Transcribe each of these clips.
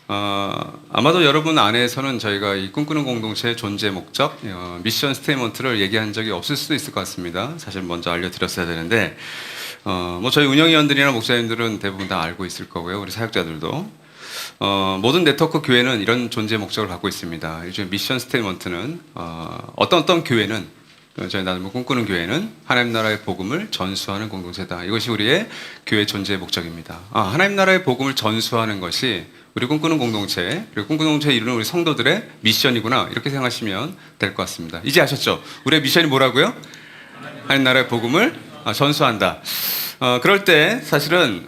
아마도 여러분 안에서는 저희가 이 꿈꾸는 공동체의 존재 목적, 미션 스테이트먼트를 얘기한 적이 없을 수도 있을 것 같습니다. 사실 먼저 알려드렸어야 되는데, 뭐 저희 운영위원들이나 목사님들은 대부분 다 알고 있을 거고요. 우리 사역자들도. 모든 네트워크 교회는 이런 존재 목적을 갖고 있습니다. 일종의 미션 스테이트먼트는 어떤 교회는 저희 나눔을 꿈꾸는 교회는 하나님 나라의 복음을 전수하는 공동체다. 이것이 우리의 교회 존재 목적입니다. 하나님 나라의 복음을 전수하는 것이 우리 꿈꾸는 공동체, 그리고 꿈꾸는 공동체에 이루는 우리 성도들의 미션이구나. 이렇게 생각하시면 될 것 같습니다. 이제 아셨죠? 우리의 미션이 뭐라고요? 하나님 나라의 복음을 전수한다. 그럴 때 사실은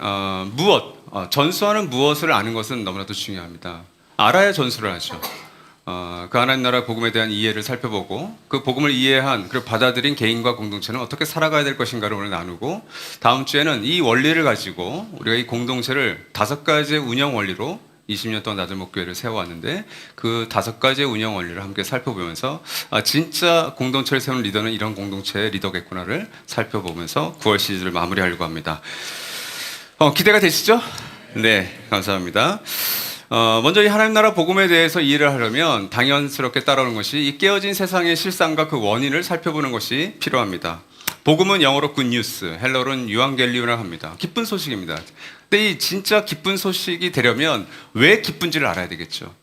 전수하는 무엇을 아는 것은 너무나도 중요합니다. 알아야 전수를 하죠. 그 하나님 나라 복음에 대한 이해를 살펴보고 그 복음을 이해한 그리고 받아들인 개인과 공동체는 어떻게 살아가야 될 것인가를 오늘 나누고, 다음 주에는 이 원리를 가지고 우리가 이 공동체를 5가지의 운영 원리로 20년 동안 나들목교회를 세워왔는데 그 5가지의 운영 원리를 함께 살펴보면서 진짜 공동체를 세우는 리더는 이런 공동체의 리더겠구나를 살펴보면서 9월 시리즈를 마무리하려고 합니다. 기대가 되시죠? 네, 감사합니다. 먼저 이 하나님 나라 복음에 대해서 이해를 하려면 당연스럽게 따라오는 것이 이 깨어진 세상의 실상과 그 원인을 살펴보는 것이 필요합니다. 복음은 영어로 굿뉴스, 헬러로는 유앙겔리온이라고 합니다. 기쁜 소식입니다. 근데 이 진짜 기쁜 소식이 되려면 왜 기쁜지를 알아야 되겠죠.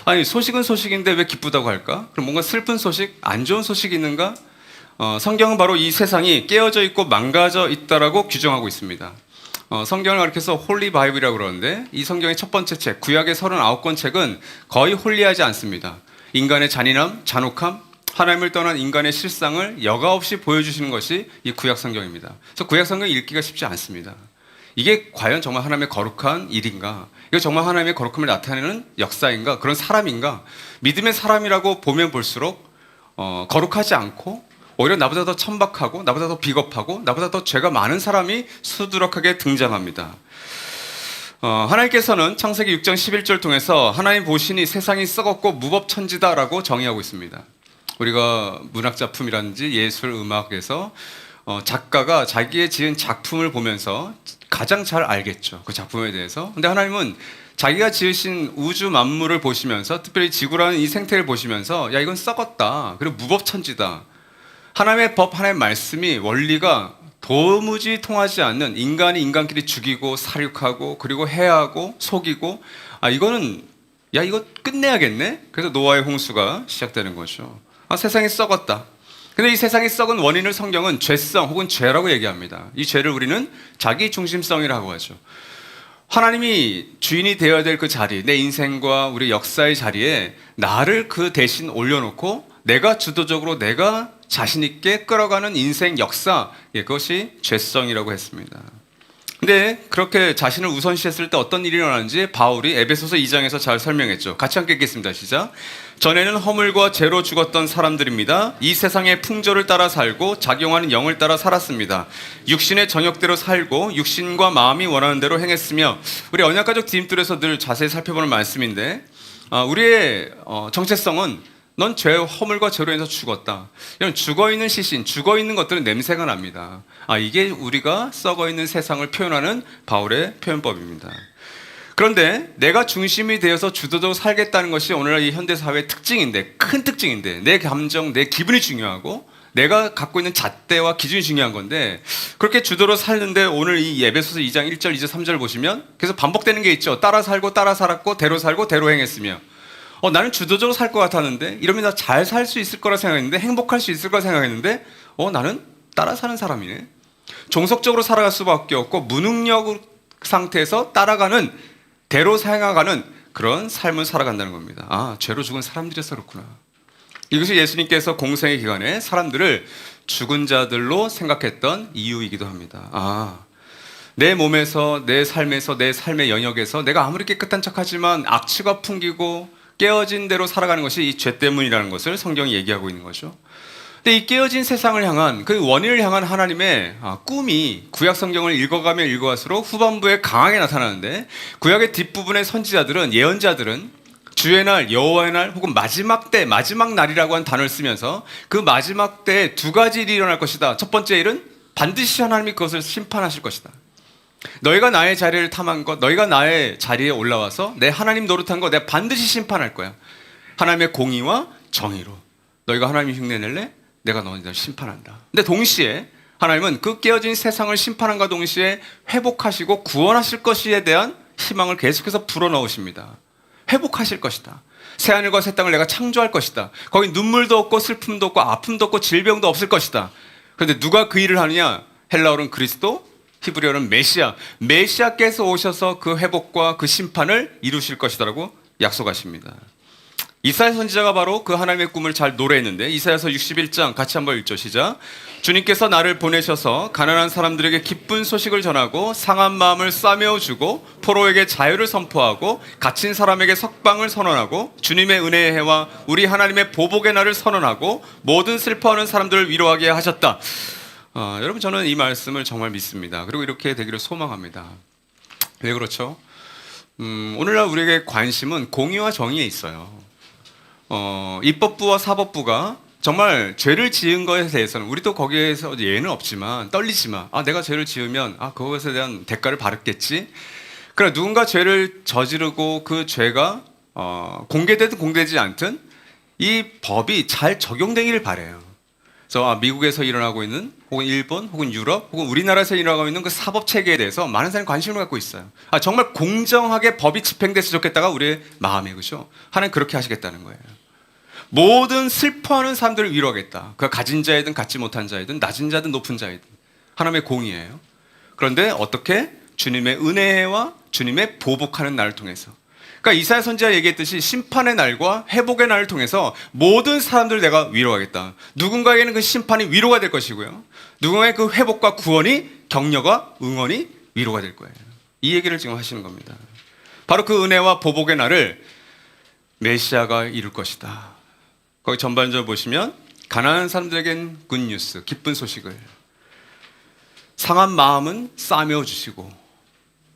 아니, 소식은 소식인데 왜 기쁘다고 할까? 그럼 뭔가 슬픈 소식, 안 좋은 소식이 있는가? 성경은 바로 이 세상이 깨어져 있고 망가져 있다라고 규정하고 있습니다. 성경을 가리켜서 홀리 바이블이라고 그러는데 이 성경의 첫 번째 책, 구약의 39권 책은 거의 홀리하지 않습니다. 인간의 잔인함, 잔혹함, 하나님을 떠난 인간의 실상을 여과 없이 보여주시는 것이 이 구약 성경입니다. 그래서 구약 성경 읽기가 쉽지 않습니다. 이게 과연 정말 하나님의 거룩한 일인가? 이거 정말 하나님의 거룩함을 나타내는 역사인가? 그런 사람인가? 믿음의 사람이라고 보면 볼수록 거룩하지 않고 오히려 나보다 더 천박하고 나보다 더 비겁하고 나보다 더 죄가 많은 사람이 수두룩하게 등장합니다. 하나님께서는 창세기 6장 11절 통해서 하나님 보시니 세상이 썩었고 무법천지다라고 정의하고 있습니다. 우리가 문학작품이라든지 예술, 음악에서 작가가 자기의 지은 작품을 보면서 가장 잘 알겠죠. 그 작품에 대해서. 근데 하나님은 자기가 지으신 우주 만물을 보시면서, 특별히 지구라는 이 생태를 보시면서 야, 이건 썩었다. 그리고 무법천지다. 하나님의 법, 하나님의 말씀이, 원리가 도무지 통하지 않는, 인간이 인간끼리 죽이고 살육하고 그리고 해하고 속이고, 이거는 야, 이거 끝내야겠네. 그래서 노아의 홍수가 시작되는 거죠. 세상이 썩었다. 근데 이 세상이 썩은 원인을 성경은 죄성 혹은 죄라고 얘기합니다. 이 죄를 우리는 자기 중심성이라고 하죠. 하나님이 주인이 되어야 될 그 자리, 내 인생과 우리 역사의 자리에 나를 그 대신 올려놓고 내가 주도적으로 내가 자신 있게 끌어가는 인생 역사, 그것이 죄성이라고 했습니다. 근데 그렇게 자신을 우선시했을 때 어떤 일이 일어나는지 바울이 에베소서 2장에서 잘 설명했죠. 같이 함께 읽겠습니다. 시작. 전에는 허물과 죄로 죽었던 사람들입니다. 이 세상의 풍조를 따라 살고 작용하는 영을 따라 살았습니다. 육신의 정욕대로 살고 육신과 마음이 원하는 대로 행했으며, 우리 언약가족 디딤돌에서 늘 자세히 살펴보는 말씀인데, 우리의 정체성은 넌 죄, 허물과 죄로 인해서 죽었다. 이런 죽어있는 시신, 죽어있는 것들은 냄새가 납니다. 이게 우리가 썩어있는 세상을 표현하는 바울의 표현법입니다. 그런데 내가 중심이 되어서 주도적으로 살겠다는 것이 오늘날 이 현대사회의 특징인데, 큰 특징인데, 내 감정, 내 기분이 중요하고 내가 갖고 있는 잣대와 기준이 중요한 건데, 그렇게 주도로 살는데 오늘 이 에베소서 2장 1절, 2절, 3절 보시면 계속 반복되는 게 있죠. 따라 살고 따라 살았고 대로 살고 대로 행했으며, 나는 주도적으로 살 것 같았는데, 이러면 나 잘 살 수 있을 거라 생각했는데, 행복할 수 있을 거라 생각했는데, 나는 따라 사는 사람이네. 종속적으로 살아갈 수밖에 없고 무능력 상태에서 따라가는, 대로 생각하는 그런 삶을 살아간다는 겁니다. 죄로 죽은 사람들이어서 그렇구나. 이것이 예수님께서 공생의 기간에 사람들을 죽은 자들로 생각했던 이유이기도 합니다. 내 몸에서, 내 삶에서, 내 삶의 영역에서 내가 아무리 깨끗한 척하지만 악취가 풍기고 깨어진 대로 살아가는 것이 이 죄 때문이라는 것을 성경이 얘기하고 있는 거죠. 근데 이 깨어진 세상을 향한, 그 원인을 향한 하나님의 꿈이 구약 성경을 읽어가면 읽어갈수록 후반부에 강하게 나타나는데, 구약의 뒷부분의 선지자들은, 예언자들은 주의 날, 여호와의 날 혹은 마지막 때, 마지막 날이라고 한 단어를 쓰면서 그 마지막 때에 2가지 일이 일어날 것이다. 첫 번째 일은 반드시 하나님이 그것을 심판하실 것이다. 너희가 나의 자리를 탐한 것, 너희가 나의 자리에 올라와서 내 하나님 노릇한 거 내가 반드시 심판할 거야. 하나님의 공의와 정의로. 너희가 하나님 흉내낼래? 내가 너희를 심판한다. 근데 동시에 하나님은 그 깨어진 세상을 심판함과 동시에 회복하시고 구원하실 것에 대한 희망을 계속해서 불어넣으십니다. 회복하실 것이다. 새하늘과 새 땅을 내가 창조할 것이다. 거기 눈물도 없고 슬픔도 없고 아픔도 없고 질병도 없을 것이다. 그런데 누가 그 일을 하느냐? 헬라어는 그리스도, 히브리어는 메시아. 메시아께서 오셔서 그 회복과 그 심판을 이루실 것이다라고 약속하십니다. 이사야 선지자가 바로 그 하나님의 꿈을 잘 노래했는데 이사야서 61장 같이 한번 읽죠. 시작. 주님께서 나를 보내셔서 가난한 사람들에게 기쁜 소식을 전하고 상한 마음을 싸매어주고 포로에게 자유를 선포하고 갇힌 사람에게 석방을 선언하고 주님의 은혜의 해와 우리 하나님의 보복의 날을 선언하고 모든 슬퍼하는 사람들을 위로하게 하셨다. 여러분 저는 이 말씀을 정말 믿습니다. 그리고 이렇게 되기를 소망합니다. 왜 그렇죠? 오늘날 우리에게 관심은 공의와 정의에 있어요. 입법부와 사법부가 정말 죄를 지은 것에 대해서는 우리도 거기에서 예는 없지만 떨리지 마. 내가 죄를 지으면 그것에 대한 대가를 받았겠지. 그러나 누군가 죄를 저지르고 그 죄가 공개되든 공개되지 않든 이 법이 잘 적용되기를 바라요. 그래서 미국에서 일어나고 있는 혹은 일본 혹은 유럽 혹은 우리나라에서 일어나고 있는 그 사법 체계에 대해서 많은 사람이 관심을 갖고 있어요. 정말 공정하게 법이 집행됐으면 좋겠다가 우리의 마음이 그죠. 하나님 그렇게 하시겠다는 거예요. 모든 슬퍼하는 사람들을 위로하겠다. 그가 가진 자이든 갖지 못한 자이든 낮은 자든 높은 자이든 하나님의 공의예요. 그런데 어떻게? 주님의 은혜와 주님의 보복하는 날을 통해서. 그러니까 이사야 선지자가 얘기했듯이 심판의 날과 회복의 날을 통해서 모든 사람들을 내가 위로하겠다. 누군가에게는 그 심판이 위로가 될 것이고요. 누군가의 그 회복과 구원이 격려가 응원이 위로가 될 거예요. 이 얘기를 지금 하시는 겁니다. 바로 그 은혜와 보복의 날을 메시아가 이룰 것이다. 거기 전반적으로 보시면 가난한 사람들에겐 굿뉴스, 기쁜 소식을, 상한 마음은 싸매어 주시고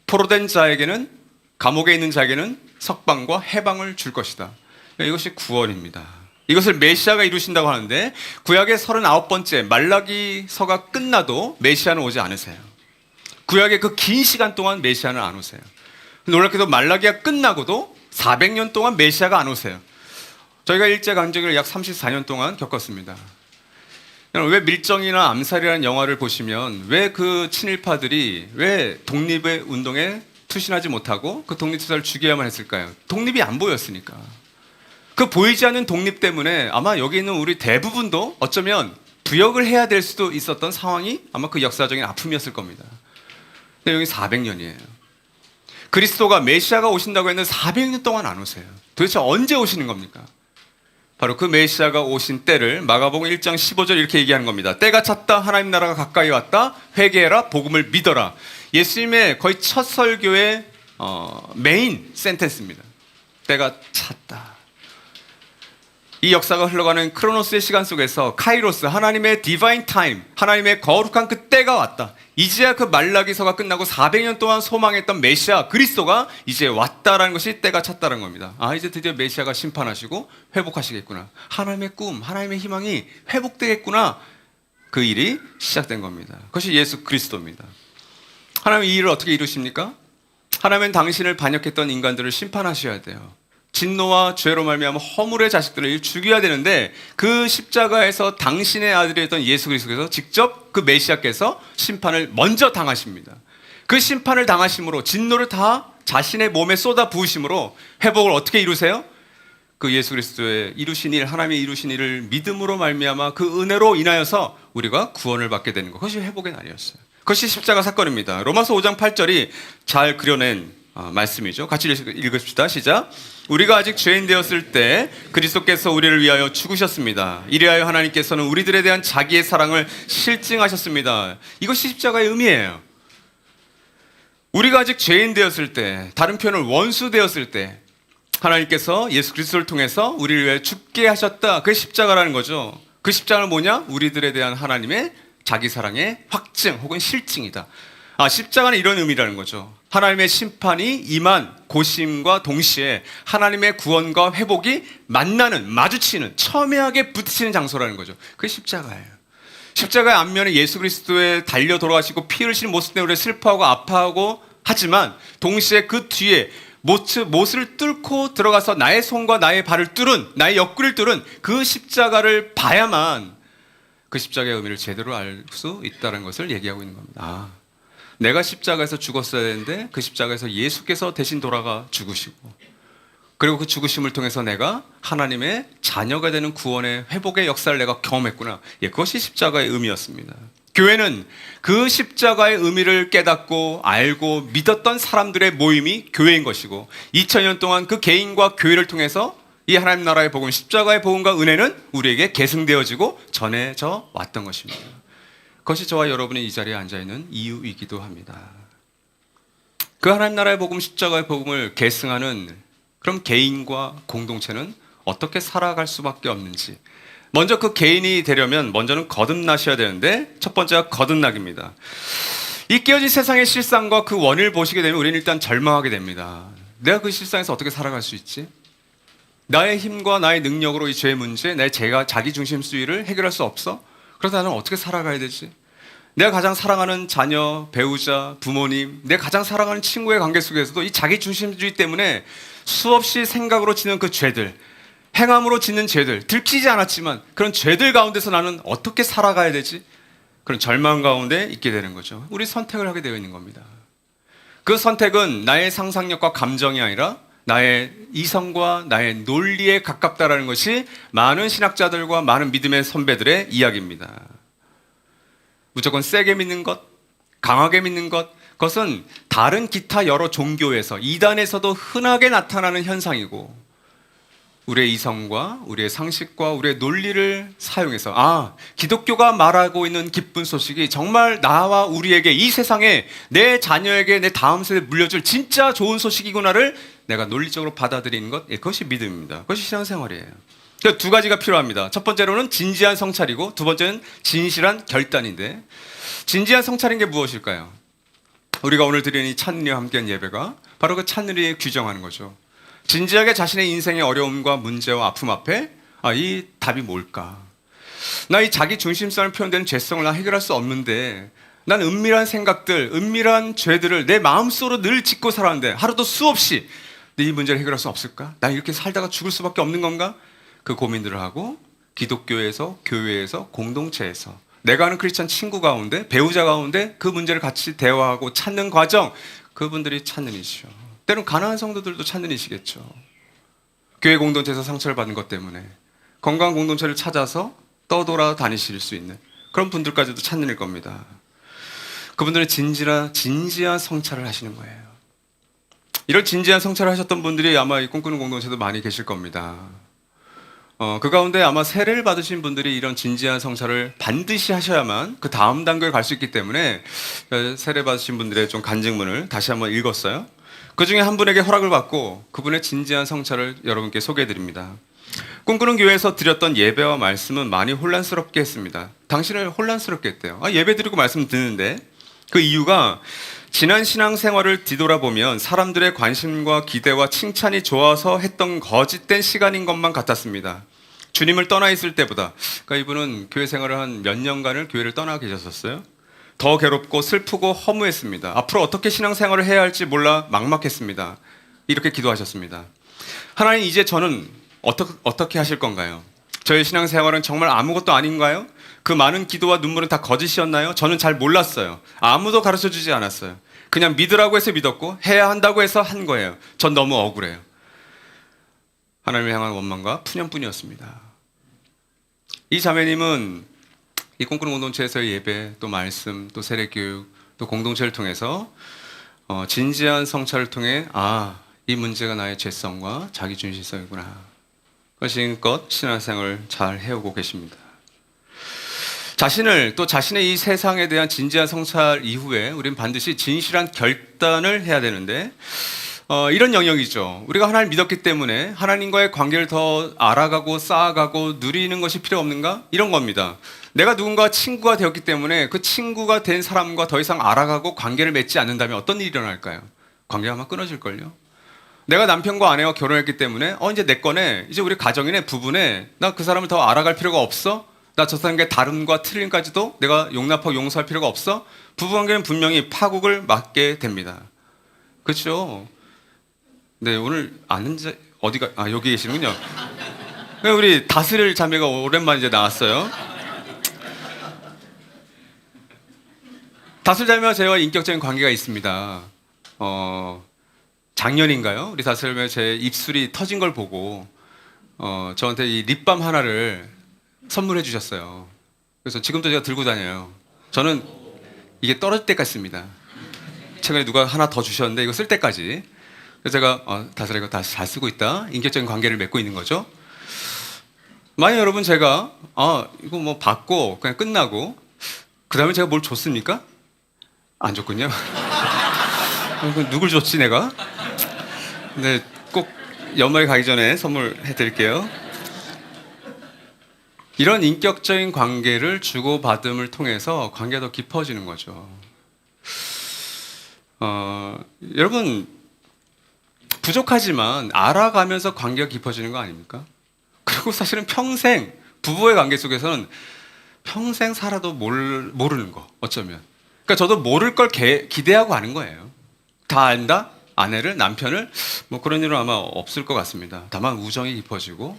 포로된 자에게는, 감옥에 있는 자에게는 석방과 해방을 줄 것이다. 이것이 구원입니다. 이것을 메시아가 이루신다고 하는데 구약의 39번째 말라기서가 끝나도 메시아는 오지 않으세요. 구약의 그 긴 시간 동안 메시아는 안 오세요. 놀랍게도 말라기가 끝나고도 400년 동안 메시아가 안 오세요. 저희가 일제강점기를 약 34년 동안 겪었습니다. 왜 밀정이나 암살이라는 영화를 보시면 왜 그 친일파들이 왜 독립의 운동에 투신하지 못하고 그 독립투사를 죽여야만 했을까요? 독립이 안 보였으니까. 그 보이지 않는 독립 때문에 아마 여기 있는 우리 대부분도 어쩌면 부역을 해야 될 수도 있었던 상황이 아마 그 역사적인 아픔이었을 겁니다. 근데 여기 400년이에요. 그리스도가 메시아가 오신다고 했는데 400년 동안 안 오세요. 도대체 언제 오시는 겁니까? 바로 그 메시아가 오신 때를 마가복음 1장 15절 이렇게 얘기하는 겁니다. 때가 찼다. 하나님 나라가 가까이 왔다. 회개해라. 복음을 믿어라. 예수님의 거의 첫 설교의 메인 센텐스입니다. 때가 찼다. 이 역사가 흘러가는 크로노스의 시간 속에서 카이로스, 하나님의 디바인 타임, 하나님의 거룩한 그 때가 왔다. 이제야 그 말라기서가 끝나고 400년 동안 소망했던 메시아 그리스도가 이제 왔다라는 것이 때가 찼다는 겁니다. 이제 드디어 메시아가 심판하시고 회복하시겠구나. 하나님의 꿈, 하나님의 희망이 회복되겠구나. 그 일이 시작된 겁니다. 그것이 예수 그리스도입니다. 하나님은 이 일을 어떻게 이루십니까? 하나님은 당신을 반역했던 인간들을 심판하셔야 돼요. 진노와 죄로 말미암아 허물의 자식들을 죽여야 되는데 그 십자가에서 당신의 아들이었던 예수 그리스도께서 직접 그 메시아께서 심판을 먼저 당하십니다. 그 심판을 당하심으로 진노를 다 자신의 몸에 쏟아 부으심으로 회복을 어떻게 이루세요? 그 예수 그리스도의 이루신 일, 하나님의 이루신 일을 믿음으로 말미암아 그 은혜로 인하여서 우리가 구원을 받게 되는 것. 그것이 회복의 날이었어요. 그것이 십자가 사건입니다. 로마서 5장 8절이 잘 그려낸 말씀이죠. 같이 읽읍시다. 시작. 우리가 아직 죄인 되었을 때 그리스도께서 우리를 위하여 죽으셨습니다. 이리하여 하나님께서는 우리들에 대한 자기의 사랑을 실증하셨습니다. 이것이 십자가의 의미예요. 우리가 아직 죄인 되었을 때, 다른 표현을 원수 되었을 때 하나님께서 예수 그리스도를 통해서 우리를 위해 죽게 하셨다. 그게 십자가라는 거죠. 그 십자가는 뭐냐? 우리들에 대한 하나님의 자기 사랑의 확증 혹은 실증이다. 십자가는 이런 의미라는 거죠. 하나님의 심판이 임한 고심과 동시에 하나님의 구원과 회복이 만나는, 마주치는, 첨예하게 부딪히는 장소라는 거죠. 그게 십자가예요. 십자가의 앞면에 예수 그리스도에 달려 돌아가시고 피 흘리시는 모습 때문에 우리가 슬퍼하고 아파하고 하지만 동시에 그 뒤에 못을 뚫고 들어가서 나의 손과 나의 발을 뚫은, 나의 옆구리를 뚫은 그 십자가를 봐야만 그 십자가의 의미를 제대로 알 수 있다는 것을 얘기하고 있는 겁니다. 아, 내가 십자가에서 죽었어야 되는데 그 십자가에서 예수께서 대신 돌아가 죽으시고, 그리고 그 죽으심을 통해서 내가 하나님의 자녀가 되는 구원의 회복의 역사를 내가 경험했구나. 예, 그것이 십자가의 의미였습니다. 교회는 그 십자가의 의미를 깨닫고 알고 믿었던 사람들의 모임이 교회인 것이고, 2000년 동안 그 개인과 교회를 통해서 이 하나님 나라의 복음, 십자가의 복음과 은혜는 우리에게 계승되어지고 전해져 왔던 것입니다. 그것이 저와 여러분이 이 자리에 앉아있는 이유이기도 합니다. 그 하나님 나라의 복음, 십자가의 복음을 계승하는 그럼 개인과 공동체는 어떻게 살아갈 수밖에 없는지, 먼저 그 개인이 되려면 먼저는 거듭나셔야 되는데, 첫 번째가 거듭나기입니다. 이 깨어진 세상의 실상과 그 원인을 보시게 되면 우리는 일단 절망하게 됩니다. 내가 그 실상에서 어떻게 살아갈 수 있지? 나의 힘과 나의 능력으로 이 죄의 문제, 내 자기 중심주의를 해결할 수 없어? 그래서 나는 어떻게 살아가야 되지? 내가 가장 사랑하는 자녀, 배우자, 부모님, 내가 가장 사랑하는 친구의 관계 속에서도 이 자기 중심주의 때문에 수없이 생각으로 짓는 그 죄들, 행함으로 짓는 죄들, 들키지 않았지만 그런 죄들 가운데서 나는 어떻게 살아가야 되지? 그런 절망 가운데 있게 되는 거죠. 우리 선택을 하게 되어 있는 겁니다. 그 선택은 나의 상상력과 감정이 아니라 나의 이성과 나의 논리에 가깝다라는 것이 많은 신학자들과 많은 믿음의 선배들의 이야기입니다. 무조건 세게 믿는 것, 강하게 믿는 것, 그것은 다른 기타 여러 종교에서, 이단에서도 흔하게 나타나는 현상이고, 우리의 이성과 우리의 상식과 우리의 논리를 사용해서 기독교가 말하고 있는 기쁜 소식이 정말 나와 우리에게, 이 세상에 내 자녀에게, 내 다음 세대에 물려줄 진짜 좋은 소식이구나를 내가 논리적으로 받아들이는 것, 그것이 믿음입니다. 그것이 신앙생활이에요. 그러니까 두 가지가 필요합니다. 첫 번째로는 진지한 성찰이고, 두 번째는 진실한 결단인데, 진지한 성찰인 게 무엇일까요? 우리가 오늘 드리는 이 찬리와 함께한 예배가 바로 그 찬리에 규정하는 거죠. 진지하게 자신의 인생의 어려움과 문제와 아픔 앞에 이 답이 뭘까? 나 이 자기 중심성을 표현되는 죄성을 나 해결할 수 없는데, 난 은밀한 생각들, 은밀한 죄들을 내 마음속으로 늘 짓고 살았는데 하루도 수없이 이 문제를 해결할 수 없을까? 나 이렇게 살다가 죽을 수밖에 없는 건가? 그 고민들을 하고 기독교에서, 교회에서, 공동체에서, 내가 아는 크리스찬 친구 가운데, 배우자 가운데 그 문제를 같이 대화하고 찾는 과정, 그분들이 찾는 이시죠. 때론 가난한 성도들도 찾는 이시겠죠. 교회 공동체에서 상처를 받은 것 때문에 건강한 공동체를 찾아서 떠돌아 다니실 수 있는 그런 분들까지도 찾는 일 겁니다. 그분들은 진지한 성찰을 하시는 거예요. 이런 진지한 성찰을 하셨던 분들이 아마 이 꿈꾸는 공동체도 많이 계실 겁니다. 그 가운데 아마 세례를 받으신 분들이 이런 진지한 성찰을 반드시 하셔야만 그 다음 단계에 갈 수 있기 때문에 세례 받으신 분들의 좀 간증문을 다시 한번 읽었어요. 그 중에 한 분에게 허락을 받고 그분의 진지한 성찰을 여러분께 소개해 드립니다. 꿈꾸는 교회에서 드렸던 예배와 말씀은 많이 혼란스럽게 했습니다. 당신을 혼란스럽게 했대요. 예배 드리고 말씀 듣는데 그 이유가 지난 신앙생활을 뒤돌아보면 사람들의 관심과 기대와 칭찬이 좋아서 했던 거짓된 시간인 것만 같았습니다. 주님을 떠나 있을 때보다, 그러니까 이분은 교회 생활을 한 몇 년간을 교회를 떠나 계셨었어요. 더 괴롭고 슬프고 허무했습니다. 앞으로 어떻게 신앙생활을 해야 할지 몰라 막막했습니다. 이렇게 기도하셨습니다. 하나님, 이제 저는 어떻게 하실 건가요? 저의 신앙생활은 정말 아무것도 아닌가요? 그 많은 기도와 눈물은 다 거짓이었나요? 저는 잘 몰랐어요. 아무도 가르쳐주지 않았어요. 그냥 믿으라고 해서 믿었고 해야 한다고 해서 한 거예요. 전 너무 억울해요. 하나님을 향한 원망과 푸념뿐이었습니다. 이 자매님은 이 꿈꾸는 공동체에서의 예배, 또 말씀, 또 세례교육, 또 공동체를 통해서 진지한 성찰을 통해 이 문제가 나의 죄성과 자기중심성이구나, 그것인것 신앙생활을 잘 해오고 계십니다. 자신을, 또 자신의 이 세상에 대한 진지한 성찰 이후에 우리는 반드시 진실한 결단을 해야 되는데, 이런 영역이죠. 우리가 하나님을 믿었기 때문에 하나님과의 관계를 더 알아가고 쌓아가고 누리는 것이 필요 없는가? 이런 겁니다. 내가 누군가 친구가 되었기 때문에 그 친구가 된 사람과 더 이상 알아가고 관계를 맺지 않는다면 어떤 일이 일어날까요? 관계가 아마 끊어질걸요. 내가 남편과 아내와 결혼했기 때문에 이제 내 거네, 이제 우리 가정이네, 부부네, 나 그 사람을 더 알아갈 필요가 없어? 나 저 사람의 다름과 틀림까지도 내가 용납하고 용서할 필요가 없어? 부부관계는 분명히 파국을 맞게 됩니다. 그렇죠? 네, 오늘 아는 자 어디가 여기 계시는군요. 우리 다스릴 자매가 오랜만에 이제 나왔어요. 다스릴 자매와 저와 인격적인 관계가 있습니다. 작년인가요? 우리 다스릴 자매가 제 입술이 터진 걸 보고 저한테 이 립밤 하나를 선물해 주셨어요. 그래서 지금도 제가 들고 다녀요. 저는 이게 떨어질 때까지 씁니다. 최근에 누가 하나 더 주셨는데 이거 쓸 때까지. 그래서 제가 다스릴 이거 다시 잘 쓰고 있다. 인격적인 관계를 맺고 있는 거죠. 만약 여러분 제가 이거 뭐 받고 그냥 끝나고 그 다음에 제가 뭘 줬습니까? 안 줬군요. 누굴 줬지 내가? 네, 꼭 연말에 가기 전에 선물해 드릴게요. 이런 인격적인 관계를 주고받음을 통해서 관계가 더 깊어지는 거죠. 여러분 부족하지만 알아가면서 관계가 깊어지는 거 아닙니까? 그리고 사실은 평생 부부의 관계 속에서는 평생 살아도 모르는 거 어쩌면. 그러니까 저도 모를 걸 기대하고 하는 거예요. 다 안다? 아내를, 남편을 뭐 그런 일은 아마 없을 것 같습니다. 다만 우정이 깊어지고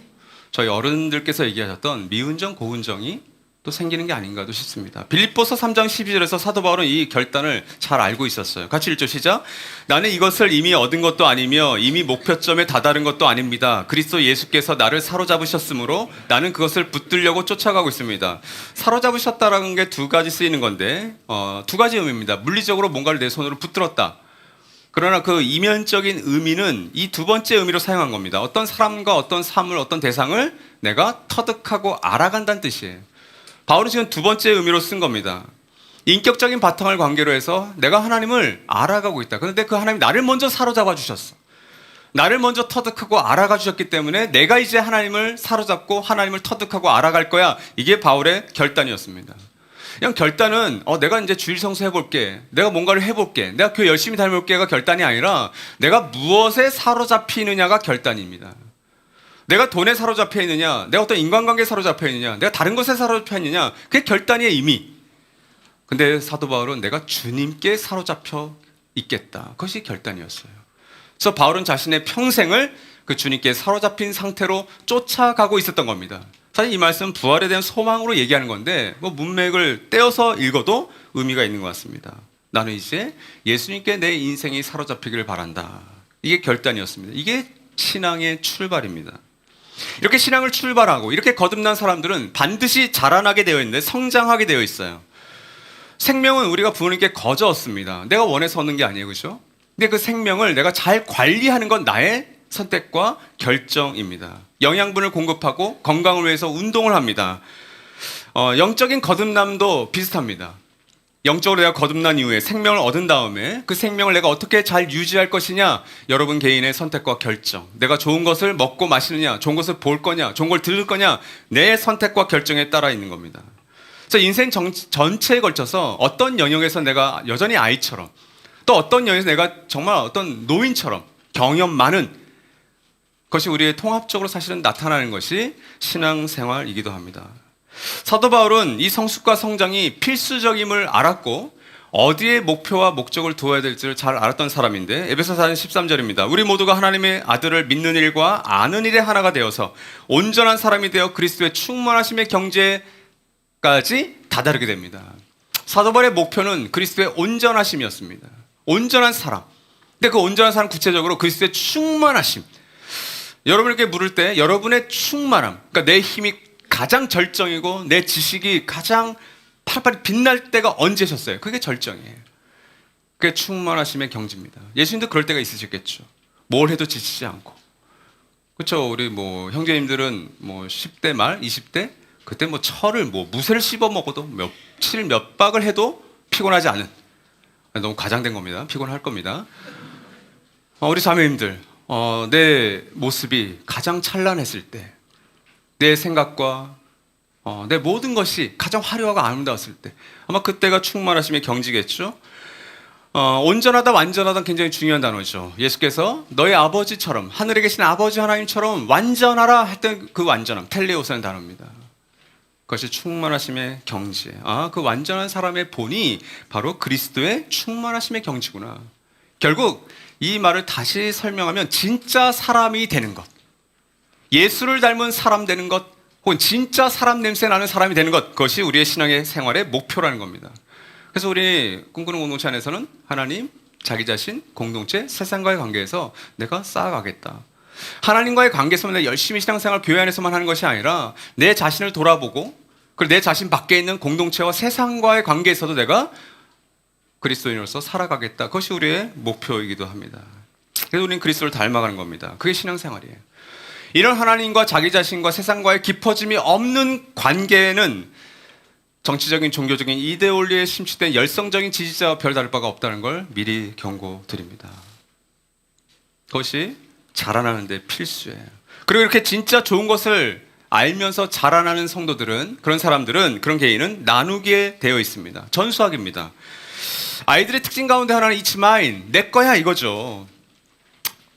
저희 어른들께서 얘기하셨던 미운정, 고운정이 또 생기는 게 아닌가도 싶습니다. 빌립보서 3장 12절에서 사도 바울은 이 결단을 잘 알고 있었어요. 같이 읽죠. 시작. 나는 이것을 이미 얻은 것도 아니며 이미 목표점에 다다른 것도 아닙니다. 그리스도 예수께서 나를 사로잡으셨으므로 나는 그것을 붙들려고 쫓아가고 있습니다. 사로잡으셨다라는 게 두 가지 쓰이는 건데 두 가지 의미입니다. 물리적으로 뭔가를 내 손으로 붙들었다. 그러나 그 이면적인 의미는 이 두 번째 의미로 사용한 겁니다. 어떤 사람과 어떤 사물, 어떤 대상을 내가 터득하고 알아간다는 뜻이에요. 바울은 지금 두 번째 의미로 쓴 겁니다. 인격적인 바탕을 관계로 해서 내가 하나님을 알아가고 있다. 그런데 그 하나님이 나를 먼저 사로잡아 주셨어. 나를 먼저 터득하고 알아가 주셨기 때문에 내가 이제 하나님을 사로잡고 하나님을 터득하고 알아갈 거야. 이게 바울의 결단이었습니다. 그냥 결단은 내가 이제 주일 성수 해볼게. 내가 뭔가를 해볼게. 내가 교회 열심히 다녀볼게가 결단이 아니라 내가 무엇에 사로잡히느냐가 결단입니다. 내가 돈에 사로잡혀 있느냐, 내가 어떤 인간관계에 사로잡혀 있느냐, 내가 다른 것에 사로잡혀 있느냐, 그게 결단의 의미. 근데 사도 바울은 내가 주님께 사로잡혀 있겠다. 그것이 결단이었어요. 그래서 바울은 자신의 평생을 그 주님께 사로잡힌 상태로 쫓아가고 있었던 겁니다. 사실 이 말씀은 부활에 대한 소망으로 얘기하는 건데 뭐 문맥을 떼어서 읽어도 의미가 있는 것 같습니다. 나는 이제 예수님께 내 인생이 사로잡히기를 바란다. 이게 결단이었습니다. 이게 신앙의 출발입니다. 이렇게 신앙을 출발하고 이렇게 거듭난 사람들은 반드시 자라나게 되어 있는데 성장하게 되어 있어요. 생명은 우리가 부모님께 거저 얻습니다. 내가 원해서 얻는 게 아니에요. 그렇죠? 근데 그 생명을 내가 잘 관리하는 건 나의 선택과 결정입니다. 영양분을 공급하고 건강을 위해서 운동을 합니다. 영적인 거듭남도 비슷합니다. 영적으로 내가 거듭난 이후에 생명을 얻은 다음에 그 생명을 내가 어떻게 잘 유지할 것이냐, 여러분 개인의 선택과 결정. 내가 좋은 것을 먹고 마시느냐, 좋은 것을 볼 거냐, 좋은 걸 들을 거냐, 내 선택과 결정에 따라 있는 겁니다. 그래서 인생 전체에 걸쳐서 어떤 영역에서 내가 여전히 아이처럼, 또 어떤 영역에서 내가 정말 어떤 노인처럼 경험 많은 것이 우리의 통합적으로 사실은 나타나는 것이 신앙생활이기도 합니다. 사도 바울은 이 성숙과 성장이 필수적임을 알았고 어디에 목표와 목적을 두어야 될지를 잘 알았던 사람인데 에베소서 4장 13절입니다. 우리 모두가 하나님의 아들을 믿는 일과 아는 일에 하나가 되어서 온전한 사람이 되어 그리스도의 충만하심의 경제까지 다다르게 됩니다. 사도 바울의 목표는 그리스도의 온전하심이었습니다. 온전한 사람. 근데 그 온전한 사람 구체적으로 그리스도의 충만하심. 여러분에게 물을 때 여러분의 충만함, 그러니까 내 힘이 가장 절정이고 내 지식이 가장 파릇파릇 빛날 때가 언제셨어요? 그게 절정이에요. 그게 충만하심의 경지입니다. 예수님도 그럴 때가 있으셨겠죠. 뭘 해도 지치지 않고. 그렇죠. 우리 뭐 형제님들은 뭐 10대 말, 20대 그때 뭐 철을 무쇠를 씹어 먹어도 며칠 몇 박을 해도 피곤하지 않은. 너무 과장된 겁니다. 피곤할 겁니다. 우리 자매님들, 내 모습이 가장 찬란했을 때, 내 생각과 내 모든 것이 가장 화려하고 아름다웠을 때, 아마 그때가 충만하심의 경지겠죠. 온전하다, 완전하다 굉장히 중요한 단어죠. 예수께서 너희 아버지처럼, 하늘에 계신 아버지 하나님처럼 완전하라 했던 그 완전함, 텔레오스라는 단어입니다. 그것이 충만하심의 경지. 아, 그 완전한 사람의 본이 바로 그리스도의 충만하심의 경지구나. 결국 이 말을 다시 설명하면 진짜 사람이 되는 것, 예수를 닮은 사람 되는 것, 혹은 진짜 사람 냄새 나는 사람이 되는 것, 그것이 우리의 신앙의 생활의 목표라는 겁니다. 그래서 우리 꿈꾸는 공동체 안에서는 하나님, 자기 자신, 공동체, 세상과의 관계에서 내가 쌓아가겠다. 하나님과의 관계에서 내가 열심히 신앙생활 교회 안에서만 하는 것이 아니라 내 자신을 돌아보고, 그리고 내 자신 밖에 있는 공동체와 세상과의 관계에서도 내가 그리스도인으로서 살아가겠다. 그것이 우리의 목표이기도 합니다. 그래서 우리는 그리스도를 닮아가는 겁니다. 그게 신앙생활이에요. 이런 하나님과 자기 자신과 세상과의 깊어짐이 없는 관계에는 정치적인 종교적인 이데올리에 심취된 열성적인 지지자와 별다를 바가 없다는 걸 미리 경고드립니다. 그것이 자라나는 데 필수예요. 그리고 이렇게 진짜 좋은 것을 알면서 자라나는 성도들은, 그런 사람들은, 그런 개인은 나누게 되어 있습니다. 전수학입니다. 아이들의 특징 가운데 하나는 It's mine, 내 거야 이거죠.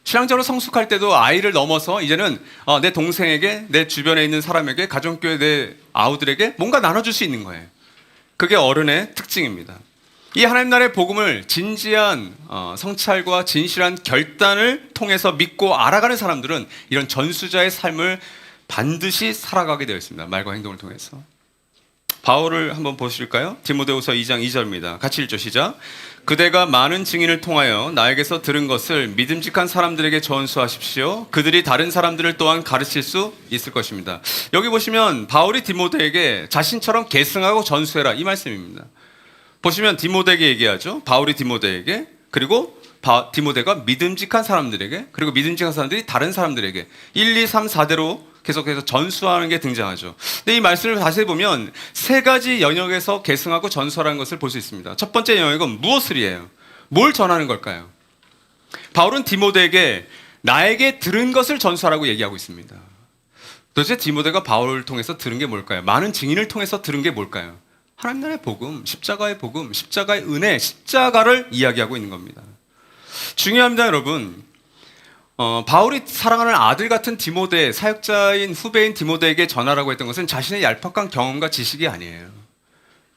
신앙적으로 성숙할 때도 아이를 넘어서 이제는 내 동생에게, 내 주변에 있는 사람에게, 가정교회 내 아우들에게 뭔가 나눠줄 수 있는 거예요. 그게 어른의 특징입니다. 이 하나님 나라의 복음을 진지한 성찰과 진실한 결단을 통해서 믿고 알아가는 사람들은 이런 전수자의 삶을 반드시 살아가게 되어 있습니다. 말과 행동을 통해서. 바울을 한번 보실까요? 디모데후서 2장 2절입니다. 같이 읽죠. 시작. 그대가 많은 증인을 통하여 나에게서 들은 것을 믿음직한 사람들에게 전수하십시오. 그들이 다른 사람들을 또한 가르칠 수 있을 것입니다. 여기 보시면 바울이 디모데에게 자신처럼 계승하고 전수해라 이 말씀입니다. 보시면 디모데에게 얘기하죠. 바울이 디모데에게, 그리고 디모데가 믿음직한 사람들에게, 그리고 믿음직한 사람들이 다른 사람들에게 1, 2, 3, 4대로 계속해서 전수하는 게 등장하죠. 근데 이 말씀을 다시 보면 세 가지 영역에서 계승하고 전수하라는 것을 볼 수 있습니다. 첫 번째 영역은 무엇을 이에요? 뭘 전하는 걸까요? 바울은 디모데에게 나에게 들은 것을 전수하라고 얘기하고 있습니다. 도대체 디모데가 바울을 통해서 들은 게 뭘까요? 많은 증인을 통해서 들은 게 뭘까요? 하나님 나라의 복음, 십자가의 복음, 십자가의 은혜, 십자가를 이야기하고 있는 겁니다. 중요합니다, 여러분. 바울이 사랑하는 아들 같은 디모데, 사역자인 후배인 디모데에게 전하라고 했던 것은 자신의 얄팍한 경험과 지식이 아니에요.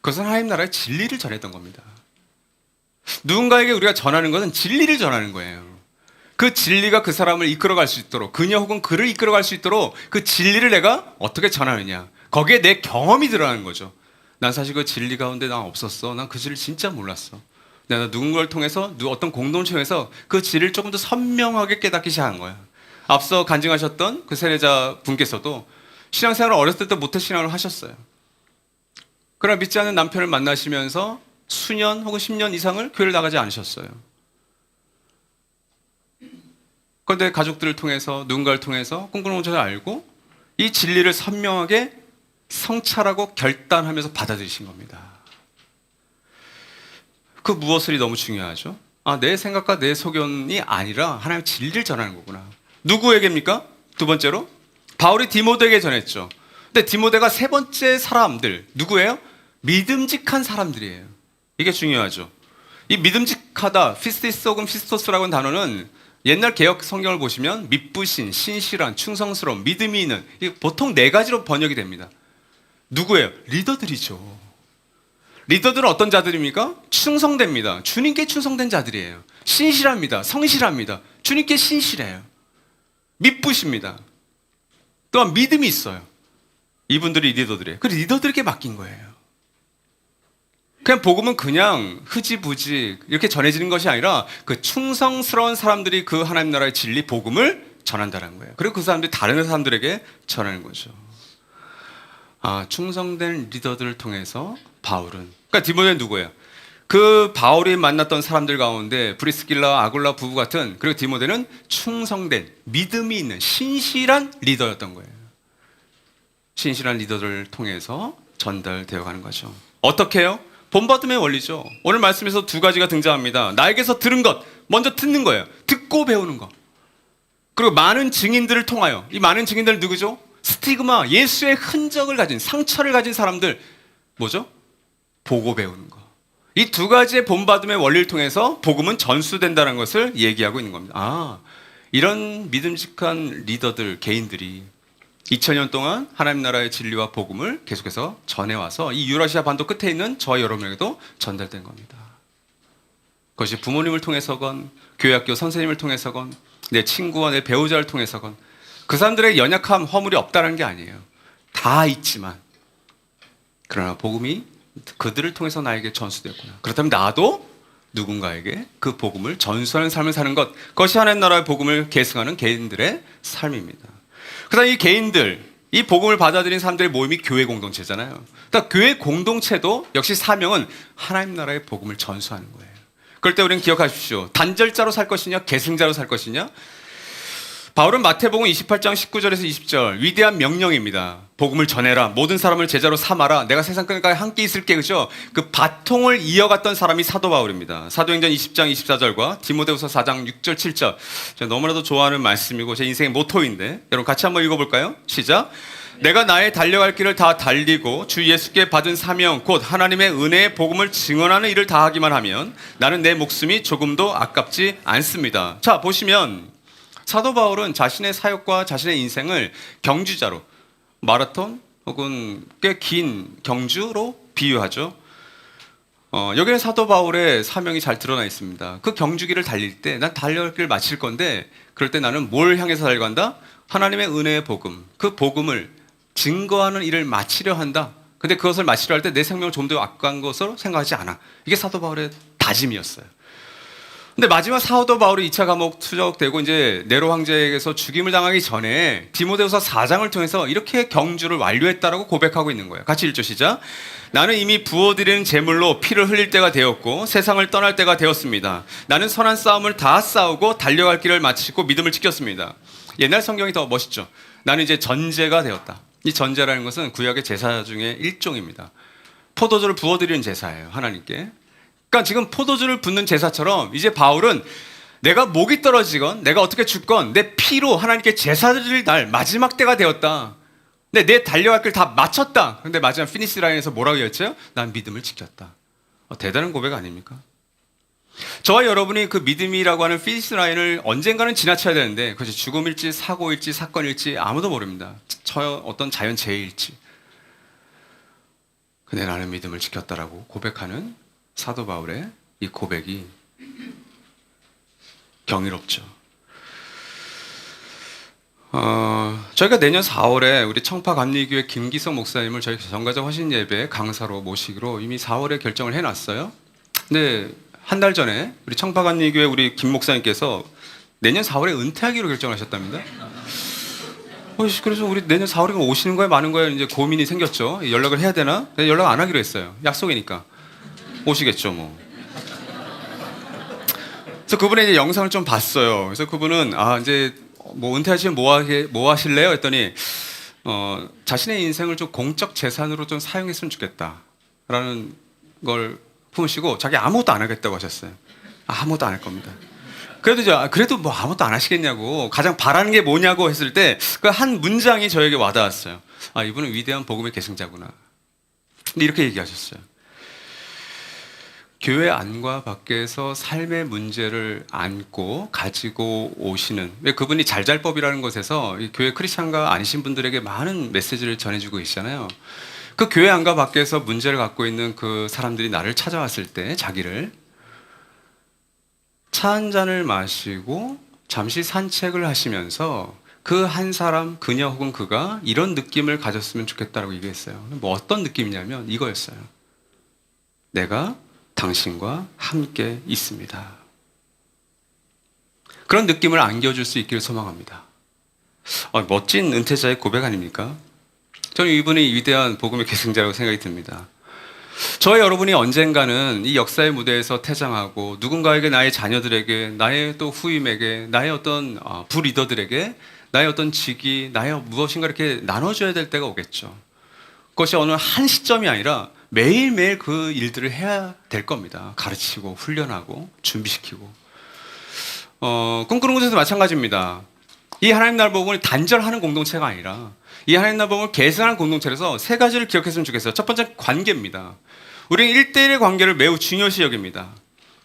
그것은 하나님 나라의 진리를 전했던 겁니다. 누군가에게 우리가 전하는 것은 진리를 전하는 거예요. 그 진리가 그 사람을 이끌어갈 수 있도록, 그녀 혹은 그를 이끌어갈 수 있도록 그 진리를 내가 어떻게 전하느냐, 거기에 내 경험이 들어가는 거죠. 난 사실 그 진리 가운데 난 없었어. 난 그 진리를 진짜 몰랐어. 내가 누군가를 통해서, 어떤 공동체에서 그 진리를 조금 더 선명하게 깨닫기 시작한 거야. 앞서 간증하셨던 그 세례자 분께서도 신앙생활을 어렸을 때부터 모태신앙을 하셨어요. 그러나 믿지 않는 남편을 만나시면서 수년 혹은 10년 이상을 교회를 나가지 않으셨어요. 그런데 가족들을 통해서, 누군가를 통해서 꿈꾸는 공동체를 알고 이 진리를 선명하게 성찰하고 결단하면서 받아들이신 겁니다. 그 무엇이 너무 중요하죠? 내 생각과 내 소견이 아니라 하나님의 진리를 전하는 거구나. 누구에게입니까? 두 번째로 바울이 디모데에게 전했죠. 근데 디모데가 세 번째 사람들 누구예요? 믿음직한 사람들이에요. 이게 중요하죠. 이 믿음직하다, 피스티스 혹은 피스토스라고 하는 단어는 옛날 개역 성경을 보시면 믿부신, 신실한, 충성스러운, 믿음이 있는, 보통 네 가지로 번역이 됩니다. 누구예요? 리더들이죠. 리더들은 어떤 자들입니까? 충성됩니다. 주님께 충성된 자들이에요. 신실합니다. 성실합니다. 주님께 신실해요. 믿부십니다. 또한 믿음이 있어요. 이분들이 리더들이에요. 그 리더들에게 맡긴 거예요. 그냥 복음은 그냥 흐지부지 이렇게 전해지는 것이 아니라 그 충성스러운 사람들이 그 하나님 나라의 진리, 복음을 전한다는 거예요. 그리고 그 사람들이 다른 사람들에게 전하는 거죠. 충성된 리더들을 통해서 바울은, 그러니까 디모데는 누구예요? 그 바울이 만났던 사람들 가운데 브리스길라, 아굴라 부부 같은, 그리고 디모데는 충성된, 믿음이 있는 신실한 리더였던 거예요. 신실한 리더들을 통해서 전달되어 가는 거죠. 어떻게 해요? 본받음의 원리죠. 오늘 말씀에서 두 가지가 등장합니다. 나에게서 들은 것, 먼저 듣는 거예요. 듣고 배우는 것. 그리고 많은 증인들을 통하여, 이 많은 증인들은 누구죠? 스티그마, 예수의 흔적을 가진, 상처를 가진 사람들, 뭐죠? 보고 배우는 거. 이 두 가지의 본받음의 원리를 통해서 복음은 전수된다는 것을 얘기하고 있는 겁니다. 이런 믿음직한 리더들, 개인들이 2000년 동안 하나님 나라의 진리와 복음을 계속해서 전해와서 이 유라시아 반도 끝에 있는 저와 여러분에게도 전달된 겁니다. 그것이 부모님을 통해서건 교회학교 선생님을 통해서건 내 친구와 내 배우자를 통해서건 그 사람들의 연약함, 허물이 없다는 게 아니에요. 다 있지만 그러나 복음이 그들을 통해서 나에게 전수되었구나. 그렇다면 나도 누군가에게 그 복음을 전수하는 삶을 사는 것, 그것이 하나님 나라의 복음을 계승하는 개인들의 삶입니다. 그다음 이 개인들, 이 복음을 받아들인 사람들의 모임이 교회 공동체잖아요. 그러니까 교회 공동체도 역시 사명은 하나님 나라의 복음을 전수하는 거예요. 그럴 때 우리는 기억하십시오. 단절자로 살 것이냐, 계승자로 살 것이냐. 바울은 마태복음 28장 19절에서 20절 위대한 명령입니다. 복음을 전해라. 모든 사람을 제자로 삼아라. 내가 세상 끝까지 함께 있을게. 그죠? 그 바통을 이어갔던 사람이 사도 바울입니다. 사도행전 20장 24절과 디모데후서 4장 6절 7절. 제가 너무나도 좋아하는 말씀이고 제 인생의 모토인데 여러분 같이 한번 읽어볼까요? 시작. 내가 나의 달려갈 길을 다 달리고 주 예수께 받은 사명 곧 하나님의 은혜의 복음을 증언하는 일을 다하기만 하면 나는 내 목숨이 조금도 아깝지 않습니다. 자, 보시면 사도 바울은 자신의 사역과 자신의 인생을 경주자로, 마라톤 혹은 꽤 긴 경주로 비유하죠. 여기는 사도 바울의 사명이 잘 드러나 있습니다. 그 경주기를 달릴 때 난 달려갈 길을 마칠 건데 그럴 때 나는 뭘 향해서 달려간다? 하나님의 은혜의 복음, 그 복음을 증거하는 일을 마치려 한다. 근데 그것을 마치려 할 때 내 생명을 좀 더 아까운 것으로 생각하지 않아. 이게 사도 바울의 다짐이었어요. 근데 마지막 사도 바울이 2차 감옥 투적되고 이제 네로 황제에게서 죽임을 당하기 전에 디모데후서 4장을 통해서 이렇게 경주를 완료했다라고 고백하고 있는 거예요. 같이 읽죠. 시작. 나는 이미 부어드리는 제물로 피를 흘릴 때가 되었고 세상을 떠날 때가 되었습니다. 나는 선한 싸움을 다 싸우고 달려갈 길을 마치고 믿음을 지켰습니다. 옛날 성경이 더 멋있죠. 나는 이제 전제가 되었다. 이 전제라는 것은 구약의 제사 중에 일종입니다. 포도주를 부어드리는 제사예요. 하나님께. 그러니까 지금 포도주를 붓는 제사처럼 이제 바울은 내가 목이 떨어지건 내가 어떻게 죽건 내 피로 하나님께 제사드릴 날 마지막 때가 되었다. 근데 내 달려갈 길 다 마쳤다. 근데 마지막 피니시 라인에서 뭐라고 했죠? 난 믿음을 지켰다. 대단한 고백 아닙니까? 저와 여러분이 그 믿음이라고 하는 피니시 라인을 언젠가는 지나쳐야 되는데 그것이 죽음일지 사고일지 사건일지 아무도 모릅니다. 어떤 자연재해일지. 근데 나는 믿음을 지켰다라고 고백하는 사도 바울의 이 고백이 경이롭죠. 저희가 내년 4월에 우리 청파감리교회 김기성 목사님을 저희 정가정 헌신 예배 강사로 모시기로 이미 4월에 결정을 해놨어요. 근데 한 달 전에 우리 청파감리교회 우리 김 목사님께서 내년 4월에 은퇴하기로 결정하셨답니다. 그래서 우리 내년 4월에 오시는 거야 마는 거야 이제 고민이 생겼죠. 연락을 해야 되나? 연락 안 하기로 했어요. 약속이니까. 오시겠죠, 뭐. 그래서 그분의 이제 영상을 좀 봤어요. 그래서 그분은 이제 뭐 은퇴하시면 뭐 하실래요? 했더니 자신의 인생을 좀 공적 재산으로 좀 사용했으면 좋겠다라는 걸 품으시고 자기 아무것도 안 하겠다고 하셨어요. 아무것도 안 할 겁니다. 그래도 뭐 아무것도 안 하시겠냐고 가장 바라는 게 뭐냐고 했을 때 그 한 문장이 저에게 와닿았어요. 이분은 위대한 복음의 계승자구나. 근데 이렇게 얘기하셨어요. 교회 안과 밖에서 삶의 문제를 안고 가지고 오시는 그분이 잘잘법이라는 곳에서 교회 크리스찬가 아니신 분들에게 많은 메시지를 전해주고 계시잖아요. 그 교회 안과 밖에서 문제를 갖고 있는 그 사람들이 나를 찾아왔을 때 자기를 차 한 잔을 마시고 잠시 산책을 하시면서 그 한 사람, 그녀 혹은 그가 이런 느낌을 가졌으면 좋겠다라고 얘기했어요. 뭐 어떤 느낌이냐면 이거였어요. 내가 당신과 함께 있습니다. 그런 느낌을 안겨줄 수 있기를 소망합니다. 멋진 은퇴자의 고백 아닙니까? 저는 이분이 위대한 복음의 계승자라고 생각이 듭니다. 저와 여러분이 언젠가는 이 역사의 무대에서 퇴장하고 누군가에게 나의 자녀들에게 나의 또 후임에게 나의 어떤 부리더들에게 나의 어떤 직위 나의 무엇인가 이렇게 나눠줘야 될 때가 오겠죠. 그것이 어느 한 시점이 아니라 매일매일 그 일들을 해야 될 겁니다. 가르치고 훈련하고 준비시키고 꿈꾸는 곳에서 마찬가지입니다. 이 하나님 나라 복음을 단절하는 공동체가 아니라 이 하나님 나라 복음을 계승하는 공동체라서 세 가지를 기억했으면 좋겠어요. 첫 번째 관계입니다. 우리는 1대1의 관계를 매우 중요시 여깁니다.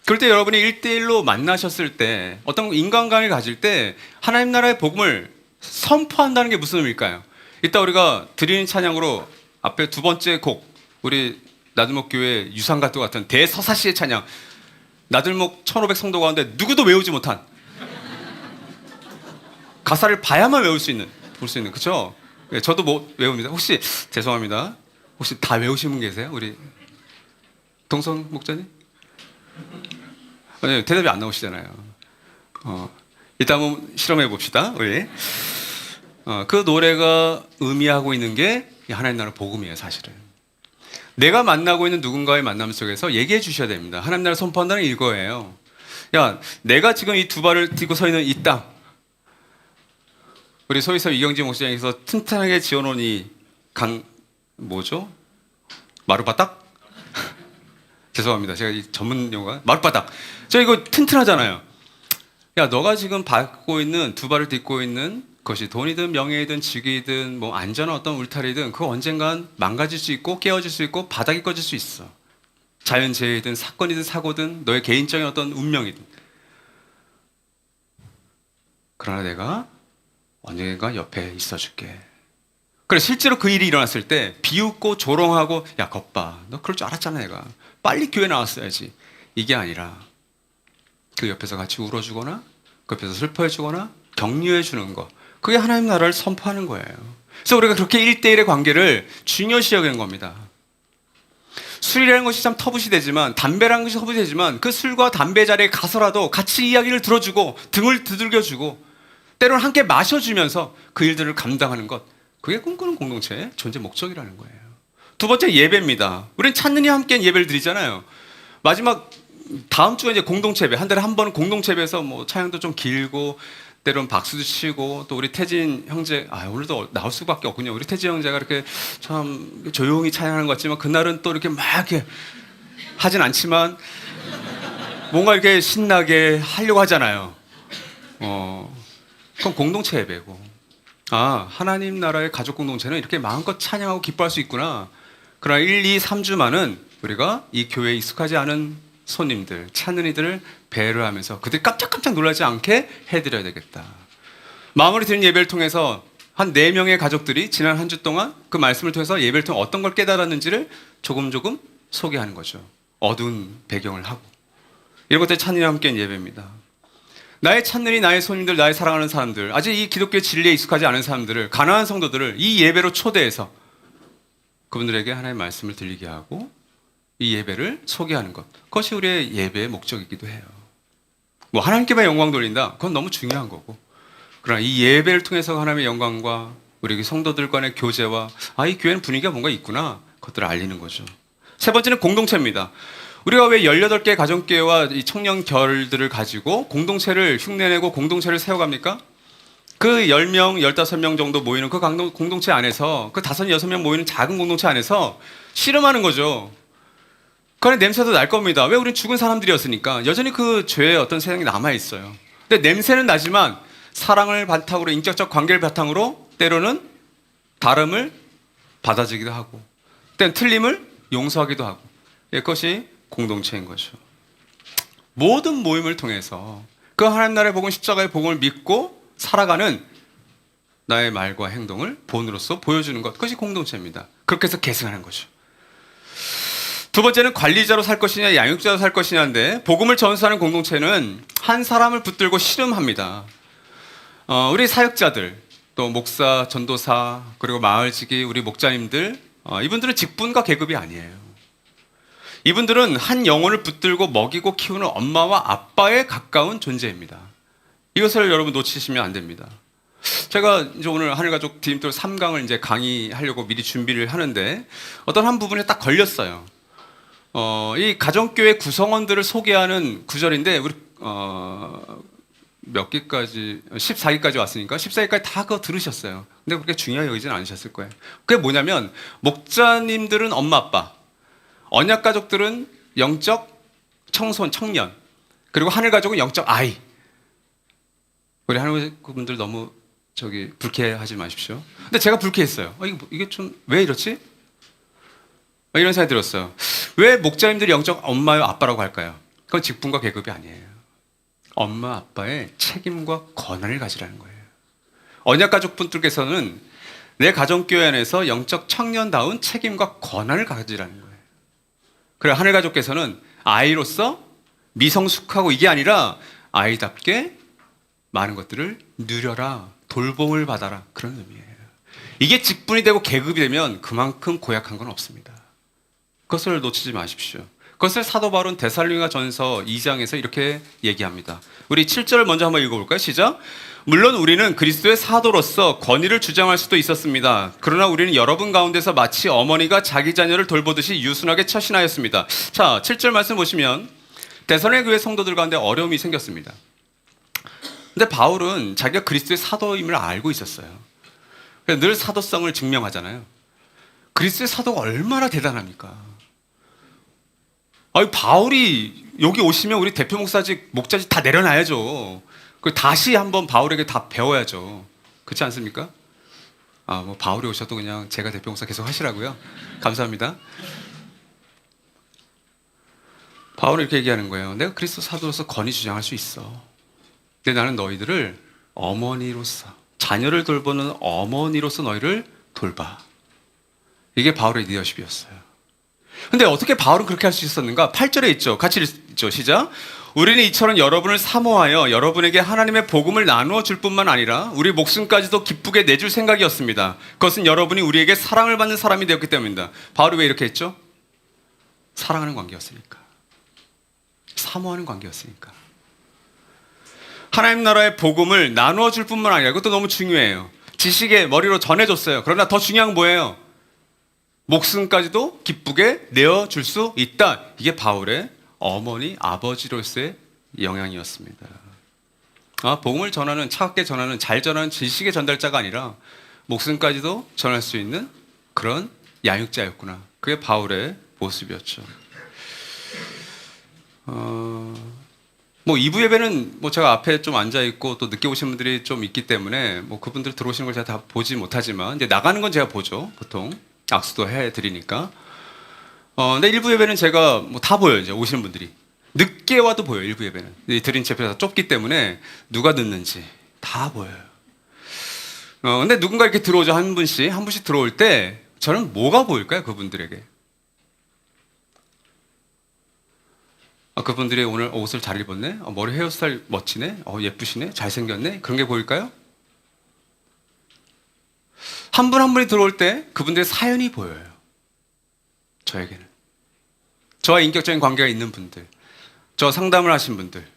그럴 때 여러분이 1대1로 만나셨을 때 어떤 인간관계를 가질 때 하나님 나라의 복음을 선포한다는 게 무슨 의미일까요? 이따 우리가 드리는 찬양으로 앞에 두 번째 곡, 우리 나들목교회 유산가도 같은 대서사시의 찬양, 나들목 1500 성도 가운데 누구도 외우지 못한, 가사를 봐야만 외울 수 있는, 볼 수 있는, 그쵸? 네, 저도 못 외웁니다. 혹시 죄송합니다. 혹시 다 외우신 분 계세요? 우리 동성 목자님? 아니, 대답이 안 나오시잖아요. 이따 한번 실험해 봅시다. 우리 그 노래가 의미하고 있는 게 하나님 나라 복음이에요, 사실은. 내가 만나고 있는 누군가의 만남 속에서 얘기해 주셔야 됩니다. 하나님 나라 선포한다는 이거예요. 야, 내가 지금 이 두 발을 딛고 서 있는 이 땅, 우리 소위서 이경진 목사님께서 튼튼하게 지어놓은 이 뭐죠? 마룻바닥? 죄송합니다. 제가 이 전문 용어가 마룻바닥. 저 이거 튼튼하잖아요. 야, 너가 지금 밟고 있는, 두 발을 딛고 있는 것이 돈이든 명예이든 직위든 뭐 안전한 어떤 울타리든 그거 언젠간 망가질 수 있고 깨어질 수 있고 바닥이 꺼질 수 있어. 자연재해이든 사건이든 사고든 너의 개인적인 어떤 운명이든. 그러나 내가 언젠가 옆에 있어줄게. 그래, 실제로 그 일이 일어났을 때 비웃고 조롱하고, 야, 겉봐, 너 그럴 줄 알았잖아. 내가 빨리 교회 나왔어야지. 이게 아니라 그 옆에서 같이 울어주거나 그 옆에서 슬퍼해주거나 격려해주는 거, 그게 하나님 나라를 선포하는 거예요. 그래서 우리가 그렇게 1대1의 관계를 중요시 여기는 겁니다. 술이라는 것이 참 터붓이 되지만, 담배라는 것이 터붓이 되지만, 그 술과 담배 자리에 가서라도 같이 이야기를 들어주고 등을 두들겨주고 때로는 함께 마셔주면서 그 일들을 감당하는 것, 그게 꿈꾸는 공동체의 존재 목적이라는 거예요. 두 번째, 예배입니다. 우리는 찾느니 함께 예배를 드리잖아요. 마지막 다음 주가 이제 공동체 예배. 한 달에 한 번은 공동체 예배에서 뭐 찬양도 좀 길고 때로는 박수도 치고, 또 우리 태진 형제, 오늘도 나올 수밖에 없군요. 우리 태진 형제가 이렇게 참 조용히 찬양하는 것 같지만 그날은 또 이렇게 막 이렇게 하진 않지만 뭔가 이렇게 신나게 하려고 하잖아요. 그럼 공동체 예배고, 하나님 나라의 가족 공동체는 이렇게 마음껏 찬양하고 기뻐할 수 있구나. 그러나 1, 2, 3주만은 우리가 이 교회에 익숙하지 않은 손님들, 찾는 이들을 배를 하면서 그들이 깜짝깜짝 놀라지 않게 해드려야 되겠다. 마무리 드린 예배를 통해서 한 4명의 가족들이 지난 한 주 동안 그 말씀을 통해서 예배를 통해 어떤 걸 깨달았는지를 조금 소개하는 거죠. 어두운 배경을 하고. 이런 것들이 찾느니와 함께한 예배입니다. 나의 찾느니, 나의 손님들, 나의 사랑하는 사람들, 아직 이 기독교의 진리에 익숙하지 않은 사람들을, 가난한 성도들을 이 예배로 초대해서 그분들에게 하나님의 말씀을 들리게 하고 이 예배를 소개하는 것, 그것이 우리의 예배의 목적이기도 해요. 뭐 하나님께만 영광 돌린다, 그건 너무 중요한 거고, 그러나 이 예배를 통해서 하나님의 영광과 우리 성도들 간의 교제와 이 교회는 분위기가 뭔가 있구나, 그것들을 알리는 거죠. 세 번째는 공동체입니다. 우리가 왜 18개의 가정교회와 이 청년결들을 가지고 공동체를 흉내내고 공동체를 세워갑니까? 그 10명, 15명 정도 모이는 그 공동체 안에서, 그 5, 6명 모이는 작은 공동체 안에서 씨름하는 거죠. 그 안에 냄새도 날 겁니다. 왜? 우린 죽은 사람들이었으니까. 여전히 그 죄의 어떤 세상이 남아있어요. 근데 냄새는 나지만 사랑을 바탕으로, 인격적 관계를 바탕으로 때로는 다름을 받아주기도 하고, 때는 틀림을 용서하기도 하고, 그것이 공동체인 거죠. 모든 모임을 통해서 그 하나님 나라의 복음, 십자가의 복음을 믿고 살아가는 나의 말과 행동을 본으로서 보여주는 것, 그것이 공동체입니다. 그렇게 해서 계승하는 거죠. 두 번째는 관리자로 살 것이냐 양육자로 살 것이냐인데, 복음을 전수하는 공동체는 한 사람을 붙들고 씨름합니다. 우리 사역자들, 또 목사, 전도사, 그리고 마을지기, 우리 목자님들, 이분들은 직분과 계급이 아니에요. 이분들은 한 영혼을 붙들고 먹이고 키우는 엄마와 아빠에 가까운 존재입니다. 이것을 여러분 놓치시면 안 됩니다. 제가 이제 오늘 하늘가족 디딤돌 3강을 이제 강의하려고 미리 준비를 하는데 어떤 한 부분에 딱 걸렸어요. 이 가정교회 구성원들을 소개하는 구절인데, 우리 몇 개까지, 14기까지 왔으니까 14기까지 다 그거 들으셨어요. 근데 그렇게 중요하게 여기지는 않으셨을 거예요. 그게 뭐냐면, 목자님들은 엄마 아빠, 언약가족들은 영적 청소년, 청년, 그리고 하늘가족은 영적 아이. 우리 하늘가족분들 너무 불쾌하지 마십시오. 근데 제가 불쾌했어요. 이게 좀 왜 이렇지? 이런 생각이 들었어요. 왜 목자님들이 영적 엄마와 아빠라고 할까요? 그건 직분과 계급이 아니에요. 엄마 아빠의 책임과 권한을 가지라는 거예요. 언약가족분들께서는 내 가정교회 안에서 영적 청년다운 책임과 권한을 가지라는 거예요. 그래 하늘 가족께서는 아이로서 미성숙하고 이게 아니라 아이답게 많은 것들을 누려라, 돌봄을 받아라 그런 의미예요. 이게 직분이 되고 계급이 되면 그만큼 고약한 건 없습니다. 그것을 놓치지 마십시오. 그것을 사도 바울은 데살로니가 전서 2장에서 이렇게 얘기합니다. 우리 7절을 먼저 한번 읽어볼까요? 시작. 물론 우리는 그리스도의 사도로서 권위를 주장할 수도 있었습니다. 그러나 우리는 여러분 가운데서 마치 어머니가 자기 자녀를 돌보듯이 유순하게 처신하였습니다. 자, 7절 말씀 보시면 데살로니가 교회 성도들 가운데 어려움이 생겼습니다. 근데 바울은 자기가 그리스도의 사도임을 알고 있었어요. 늘 사도성을 증명하잖아요. 그리스도의 사도가 얼마나 대단합니까? 아니, 바울이 여기 오시면 우리 대표 목자직 다 내려놔야죠. 다시 한번 바울에게 다 배워야죠. 그렇지 않습니까? 뭐 바울이 오셔도 그냥 제가 대표 목사 계속 하시라고요. 감사합니다. 바울은 이렇게 얘기하는 거예요. 내가 그리스도 사도로서 권위 주장할 수 있어. 근데 나는 너희들을 어머니로서, 자녀를 돌보는 어머니로서 너희를 돌봐. 이게 바울의 리더십이었어요. 근데 어떻게 바울은 그렇게 할 수 있었는가? 8절에 있죠. 같이 읽죠. 시작. 우리는 이처럼 여러분을 사모하여 여러분에게 하나님의 복음을 나누어 줄 뿐만 아니라 우리 목숨까지도 기쁘게 내줄 생각이었습니다. 그것은 여러분이 우리에게 사랑을 받는 사람이 되었기 때문입니다. 바울이 왜 이렇게 했죠? 사랑하는 관계였으니까. 사모하는 관계였으니까. 하나님 나라의 복음을 나누어 줄 뿐만 아니라 이것도 너무 중요해요. 지식의 머리로 전해줬어요. 그러나 더 중요한 건 뭐예요? 목숨까지도 기쁘게 내어줄 수 있다. 이게 바울의 어머니, 아버지로서의 영향이었습니다. 복음을 전하는, 차갑게 전하는, 잘 전하는 지식의 전달자가 아니라 목숨까지도 전할 수 있는 그런 양육자였구나. 그게 바울의 모습이었죠. 뭐 2부 예배는 뭐 제가 앞에 좀 앉아 있고 또 늦게 오신 분들이 좀 있기 때문에 뭐 그분들 들어오시는 걸 제가 다 보지 못하지만 이제 나가는 건 제가 보죠. 보통 악수도 해드리니까. 근데 1부 예배는 제가 뭐 다 보여요. 이제 오시는 분들이 늦게 와도 보여요. 1부 예배는 드린 채표가 좁기 때문에 누가 늦는지 다 보여요. 근데 누군가 이렇게 들어오죠. 한 분씩 들어올 때 저는 뭐가 보일까요? 그분들에게. 그분들이 오늘 옷을 잘 입었네? 머리 헤어스타일 멋지네? 예쁘시네? 잘생겼네? 그런 게 보일까요? 한 분 한 분이 들어올 때 그분들의 사연이 보여요. 저에게는. 저와 인격적인 관계가 있는 분들, 저 상담을 하신 분들,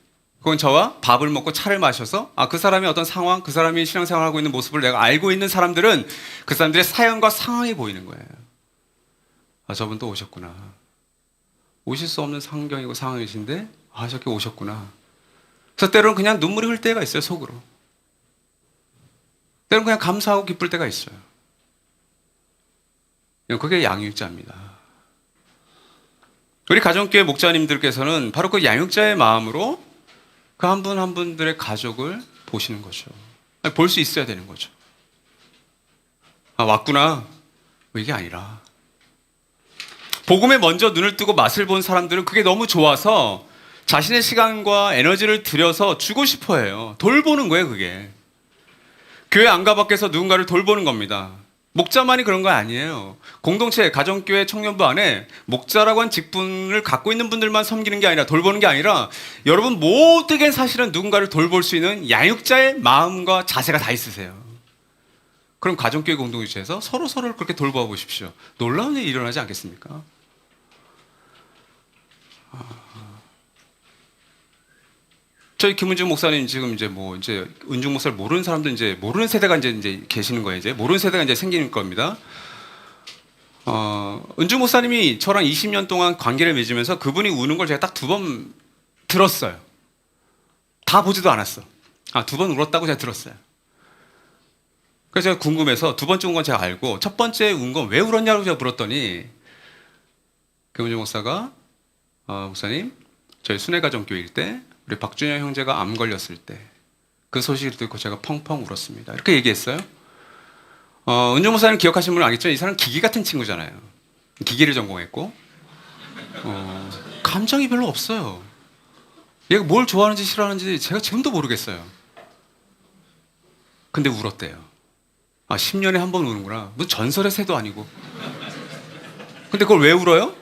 혹은 저와 밥을 먹고 차를 마셔서 그 사람의 어떤 상황, 그 사람이 신앙생활을 하고 있는 모습을 내가 알고 있는 사람들은 그 사람들의 사연과 상황이 보이는 거예요. 저분도 오셨구나. 오실 수 없는 환경이고 상황이신데 저렇게 오셨구나. 그래서 때로는 그냥 눈물이 흘 때가 있어요. 속으로. 때로는 그냥 감사하고 기쁠 때가 있어요. 그게 양육자입니다. 우리 가정교회 목자님들께서는 바로 그 양육자의 마음으로 그 한 분 한 분들의 가족을 보시는 거죠. 볼 수 있어야 되는 거죠. 왔구나. 이게 아니라 복음에 먼저 눈을 뜨고 맛을 본 사람들은 그게 너무 좋아서 자신의 시간과 에너지를 들여서 주고 싶어 해요. 돌보는 거예요, 그게. 교회 안가 밖에서 누군가를 돌보는 겁니다. 목자만이 그런 거 아니에요. 공동체, 가정교회, 청년부 안에 목자라고 한 직분을 갖고 있는 분들만 섬기는 게 아니라, 돌보는 게 아니라 여러분 모두에게 사실은 누군가를 돌볼 수 있는 양육자의 마음과 자세가 다 있으세요. 그럼 가정교회 공동체에서 서로를 그렇게 돌봐 보십시오. 놀라운 일이 일어나지 않겠습니까? 저희 김은중 목사님 지금 이제 은중 목사를 모르는 사람도 이제 모르는 세대가 이제 계시는 거예요. 이제 모르는 세대가 이제 생기는 겁니다. 은중 목사님이 저랑 20년 동안 관계를 맺으면서 그분이 우는 걸 제가 딱 2번 들었어요. 다 보지도 않았어. 2번 울었다고 제가 들었어요. 그래서 제가 궁금해서 2번째 운 건 제가 알고 첫 번째 운 건 왜 울었냐고 제가 물었더니 김은중 목사가 목사님, 저희 순회가정교회일 때 우리 박준영 형제가 암 걸렸을 때 그 소식을 듣고 제가 펑펑 울었습니다. 이렇게 얘기했어요. 은종 목사님 기억하시는 분은 알겠죠? 이 사람 기계 같은 친구잖아요. 기계를 전공했고 감정이 별로 없어요. 얘가 뭘 좋아하는지 싫어하는지 제가 지금도 모르겠어요. 근데 울었대요. 아, 10년에 한 번 우는구나. 무슨 전설의 새도 아니고. 근데 그걸 왜 울어요?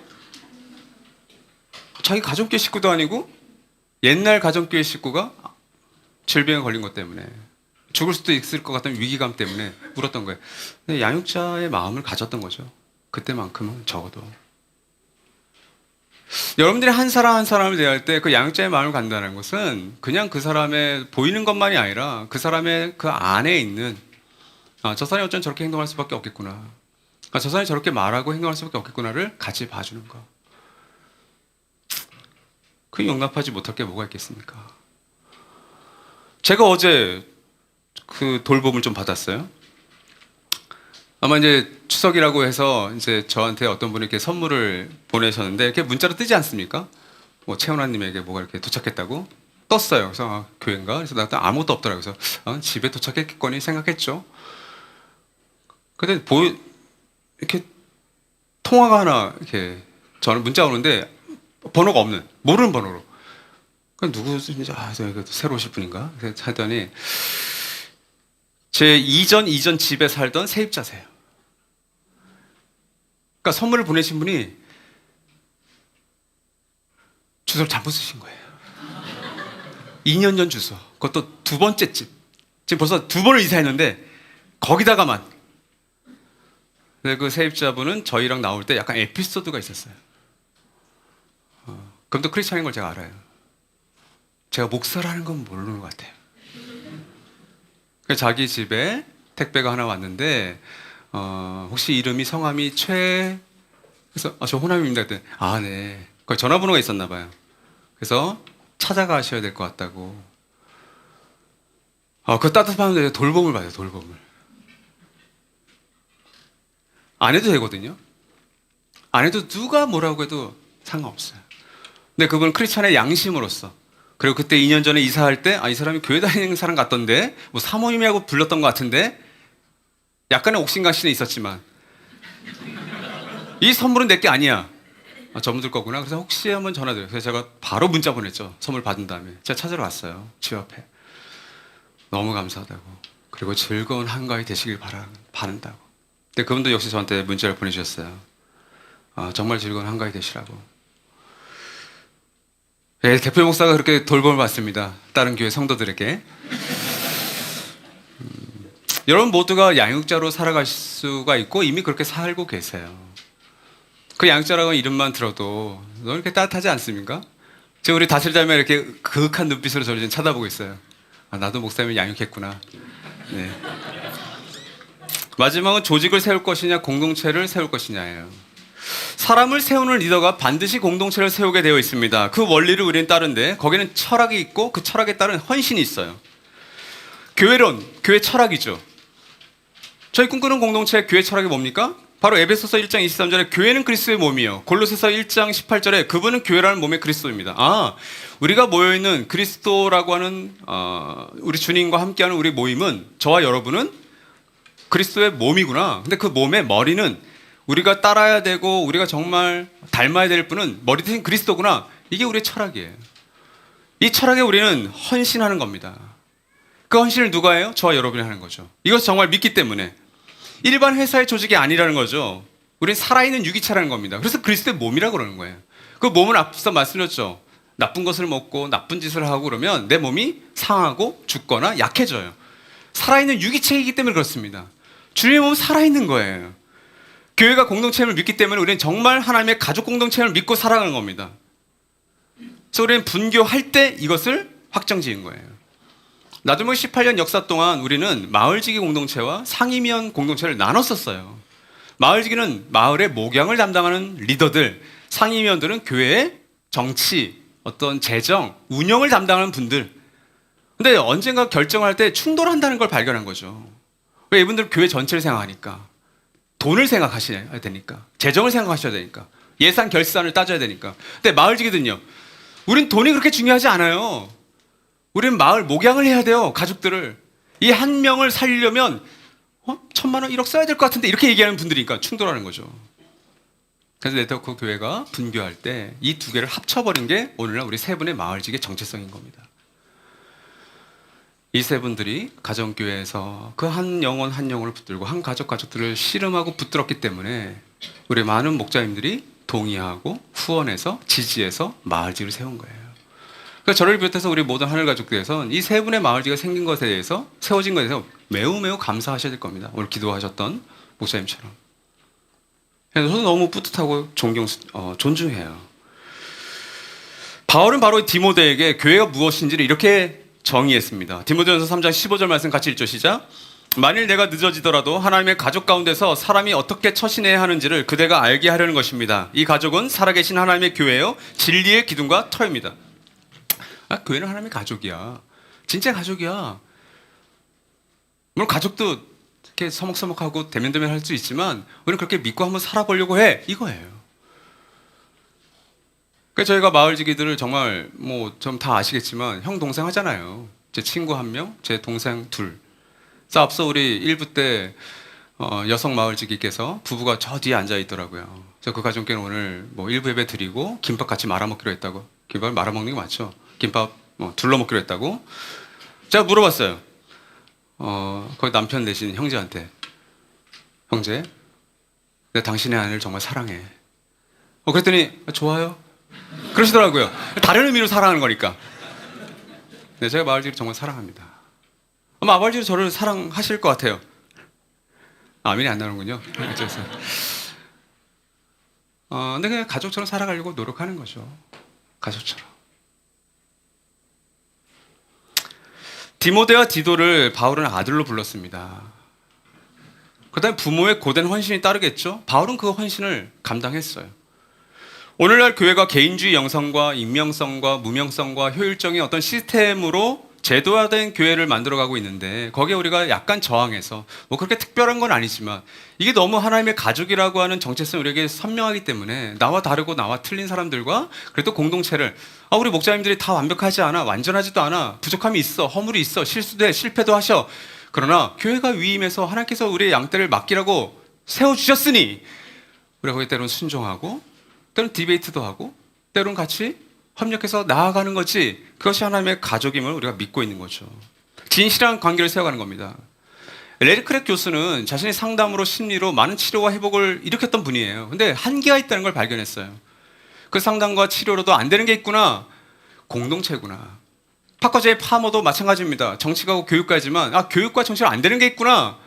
자기 가족계 식구도 아니고 옛날 가족계 식구가 질병에 걸린 것 때문에 죽을 수도 있을 것 같은 위기감 때문에 울었던 거예요. 근데 양육자의 마음을 가졌던 거죠. 그때만큼은 적어도. 여러분들이 한 사람 한 사람을 대할 때 그 양육자의 마음을 간다는 것은 그냥 그 사람의 보이는 것만이 아니라 그 사람의 그 안에 있는 저 사람이 어쩌면 저렇게 행동할 수밖에 없겠구나. 저 사람이 저렇게 말하고 행동할 수밖에 없겠구나를 같이 봐주는 거. 그 용납하지 못할 게 뭐가 있겠습니까? 제가 어제 그 돌봄을 좀 받았어요. 아마 이제 추석이라고 해서 이제 저한테 어떤 분이 이렇게 선물을 보내셨는데 이렇게 문자로 뜨지 않습니까? 뭐 채원아님에게 뭐가 이렇게 도착했다고 떴어요. 그래서 교회인가? 그래서 나 아무것도 없더라고요. 그래서 집에 도착했겠거니 생각했죠. 근데 이렇게 통화가 하나 이렇게 저는 문자 오는데 번호가 없는 모르는 번호로. 그 누구인지 새로 오실 분인가? 그래서 하더니 제 이전 집에 살던 세입자세요. 그러니까 선물을 보내신 분이 주소를 잘못 쓰신 거예요. 2년 전 주소. 그것도 두 번째 집. 지금 벌써 두 번을 이사했는데 거기다가만. 근데 그 세입자분은 저희랑 나올 때 약간 에피소드가 있었어요. 그럼 또 크리스찬인 걸 제가 알아요. 제가 목사라는 건 모르는 것 같아요. 자기 집에 택배가 하나 왔는데 혹시 이름이 성함이 그래서 저 호남입니다. 그랬더니 네. 거기 전화번호가 있었나 봐요. 그래서 찾아가셔야 될 것 같다고. 그 따뜻한데 돌봄을 받아요. 돌봄을. 안 해도 되거든요. 안 해도 누가 뭐라고 해도 상관없어요. 근데 그분은 크리스찬의 양심으로서 그리고 그때 2년 전에 이사할 때 이 사람이 교회 다니는 사람 같던데 뭐 사모님이라고 불렀던 것 같은데 약간의 옥신각신이 있었지만 이 선물은 내게 아니야. 저분들 거구나. 그래서 혹시 한번 전화드려요. 그래서 제가 바로 문자 보냈죠. 선물 받은 다음에. 제가 찾으러 왔어요. 집 앞에. 너무 감사하다고. 그리고 즐거운 한가위 되시길 바란다고. 근데 그분도 역시 저한테 문자를 보내주셨어요. 정말 즐거운 한가위 되시라고. 네, 대표 목사가 그렇게 돌봄을 받습니다. 다른 교회 성도들에게. 여러분 모두가 양육자로 살아갈 수가 있고 이미 그렇게 살고 계세요. 그 양육자라고 이름만 들어도 너무 이렇게 따뜻하지 않습니까? 지금 우리 다슬자매 이렇게 그윽한 눈빛으로 저를 지금 쳐다보고 있어요. 나도 목사님을 양육했구나. 네. 마지막은 조직을 세울 것이냐 공동체를 세울 것이냐예요. 사람을 세우는 리더가 반드시 공동체를 세우게 되어 있습니다. 그 원리를 우리는 따른데 거기는 철학이 있고 그 철학에 따른 헌신이 있어요. 교회론, 교회 철학이죠. 저희 꿈꾸는 공동체의 교회 철학이 뭡니까? 바로 에베소서 1장 23절에 교회는 그리스도의 몸이요. 골로새서 1장 18절에 그분은 교회라는 몸의 그리스도입니다. 우리가 모여있는 그리스도라고 하는 우리 주님과 함께하는 우리 모임은 저와 여러분은 그리스도의 몸이구나. 근데 그 몸의 머리는 우리가 따라야 되고 우리가 정말 닮아야 될 분은 머리 대신 그리스도구나. 이게 우리의 철학이에요. 이 철학에 우리는 헌신하는 겁니다. 그 헌신을 누가 해요? 저와 여러분이 하는 거죠. 이것을 정말 믿기 때문에 일반 회사의 조직이 아니라는 거죠. 우리는 살아있는 유기체라는 겁니다. 그래서 그리스도의 몸이라고 그러는 거예요. 그 몸은 앞서 말씀드렸죠. 나쁜 것을 먹고 나쁜 짓을 하고 그러면 내 몸이 상하고 죽거나 약해져요. 살아있는 유기체이기 때문에 그렇습니다. 주님의 몸은 살아있는 거예요. 교회가 공동체를 믿기 때문에 우리는 정말 하나님의 가족 공동체를 믿고 살아가는 겁니다. 그래서 우리는 분교할 때 이것을 확정지은 거예요. 나들목 18년 역사 동안 우리는 마을지기 공동체와 상임위원 공동체를 나눴었어요. 마을지기는 마을의 목양을 담당하는 리더들, 상임위원들은 교회의 정치, 어떤 재정, 운영을 담당하는 분들. 근데 언젠가 결정할 때 충돌한다는 걸 발견한 거죠. 왜 이분들은 교회 전체를 생각하니까. 돈을 생각하셔야 되니까. 재정을 생각하셔야 되니까. 예산 결산을 따져야 되니까. 근데 마을지기들은요. 우린 돈이 그렇게 중요하지 않아요. 우리는 마을 목양을 해야 돼요. 가족들을. 이 한 명을 살리려면 1,000만 원, 1억 써야 될 것 같은데 이렇게 얘기하는 분들이니까 충돌하는 거죠. 그래서 네트워크 교회가 분교할 때 이 두 개를 합쳐버린 게 오늘날 우리 세 분의 마을직의 정체성인 겁니다. 이 세 분들이 가정교회에서 그 한 영혼 한 영혼을 붙들고 한 가족들을 씨름하고 붙들었기 때문에 우리 많은 목자님들이 동의하고 후원해서 지지해서 마을지를 세운 거예요. 그러니까 저를 비롯해서 우리 모든 하늘 가족들에서는 이 세 분의 마을지가 생긴 것에 대해서, 세워진 것에 대해서 매우 감사하셔야 될 겁니다. 오늘 기도하셨던 목사님처럼. 저는 너무 뿌듯하고 존중해요. 바울은 바로 디모데에게 교회가 무엇인지를 이렇게 정의했습니다. 디모데전서 3장 15절 말씀 같이 읽죠. 시작. 만일 내가 늦어지더라도 하나님의 가족 가운데서 사람이 어떻게 처신해야 하는지를 그대가 알게 하려는 것입니다. 이 가족은 살아계신 하나님의 교회요 진리의 기둥과 터입니다. 교회는 하나님의 가족이야. 진짜 가족이야. 물론 가족도 이렇게 서먹서먹하고 대면대면 할 수 있지만 우리는 그렇게 믿고 한번 살아보려고 해. 이거예요. 그래서 저희가 마을지기들을 정말 좀 다 아시겠지만 형 동생 하잖아요. 제 친구 1명, 제 동생 2. 그래서 앞서 우리 1부 때 여성 마을지기께서 부부가 저 뒤에 앉아 있더라고요. 그래서 그 가족께는 오늘 1부 예배 드리고 김밥 같이 말아먹기로 했다고. 김밥 말아먹는 게 맞죠? 김밥 둘러먹기로 했다고. 제가 물어봤어요. 거기 남편 되신 형제한테. 형제, 내가 당신의 아내를 정말 사랑해. 그랬더니 좋아요. 그러시더라고요. 다른 의미로 사랑하는 거니까. 네, 제가 마을지를 정말 사랑합니다. 아마 마을지도 저를 사랑하실 것 같아요. 아멘이 안 나오는군요. 그래서 근데 그냥 가족처럼 살아가려고 노력하는 거죠. 가족처럼. 디모데와 디도를 바울은 아들로 불렀습니다. 그다음에 부모의 고된 헌신이 따르겠죠. 바울은 그 헌신을 감당했어요. 오늘날 교회가 개인주의 영성과 익명성과 무명성과 효율적인 어떤 시스템으로 제도화된 교회를 만들어가고 있는데 거기에 우리가 약간 저항해서 그렇게 특별한 건 아니지만 이게 너무 하나님의 가족이라고 하는 정체성이 우리에게 선명하기 때문에 나와 다르고 나와 틀린 사람들과 그래도 공동체를 우리 목사님들이 다 완벽하지 않아, 완전하지도 않아, 부족함이 있어, 허물이 있어, 실수도 해, 실패도 하셔. 그러나 교회가 위임해서 하나님께서 우리의 양떼를 맡기라고 세워주셨으니 우리가 거기에 때로는 순종하고 때로는 디베이트도 하고 때로는 같이 협력해서 나아가는 거지. 그것이 하나님의 가족임을 우리가 믿고 있는 거죠. 진실한 관계를 세워가는 겁니다. 레리 크랙 교수는 자신의 상담으로 심리로 많은 치료와 회복을 일으켰던 분이에요. 근데 한계가 있다는 걸 발견했어요. 그 상담과 치료로도 안 되는 게 있구나. 공동체구나. 파커제의 파머도 마찬가지입니다. 정치가고 교육가지만 교육과 정치가 안 되는 게 있구나.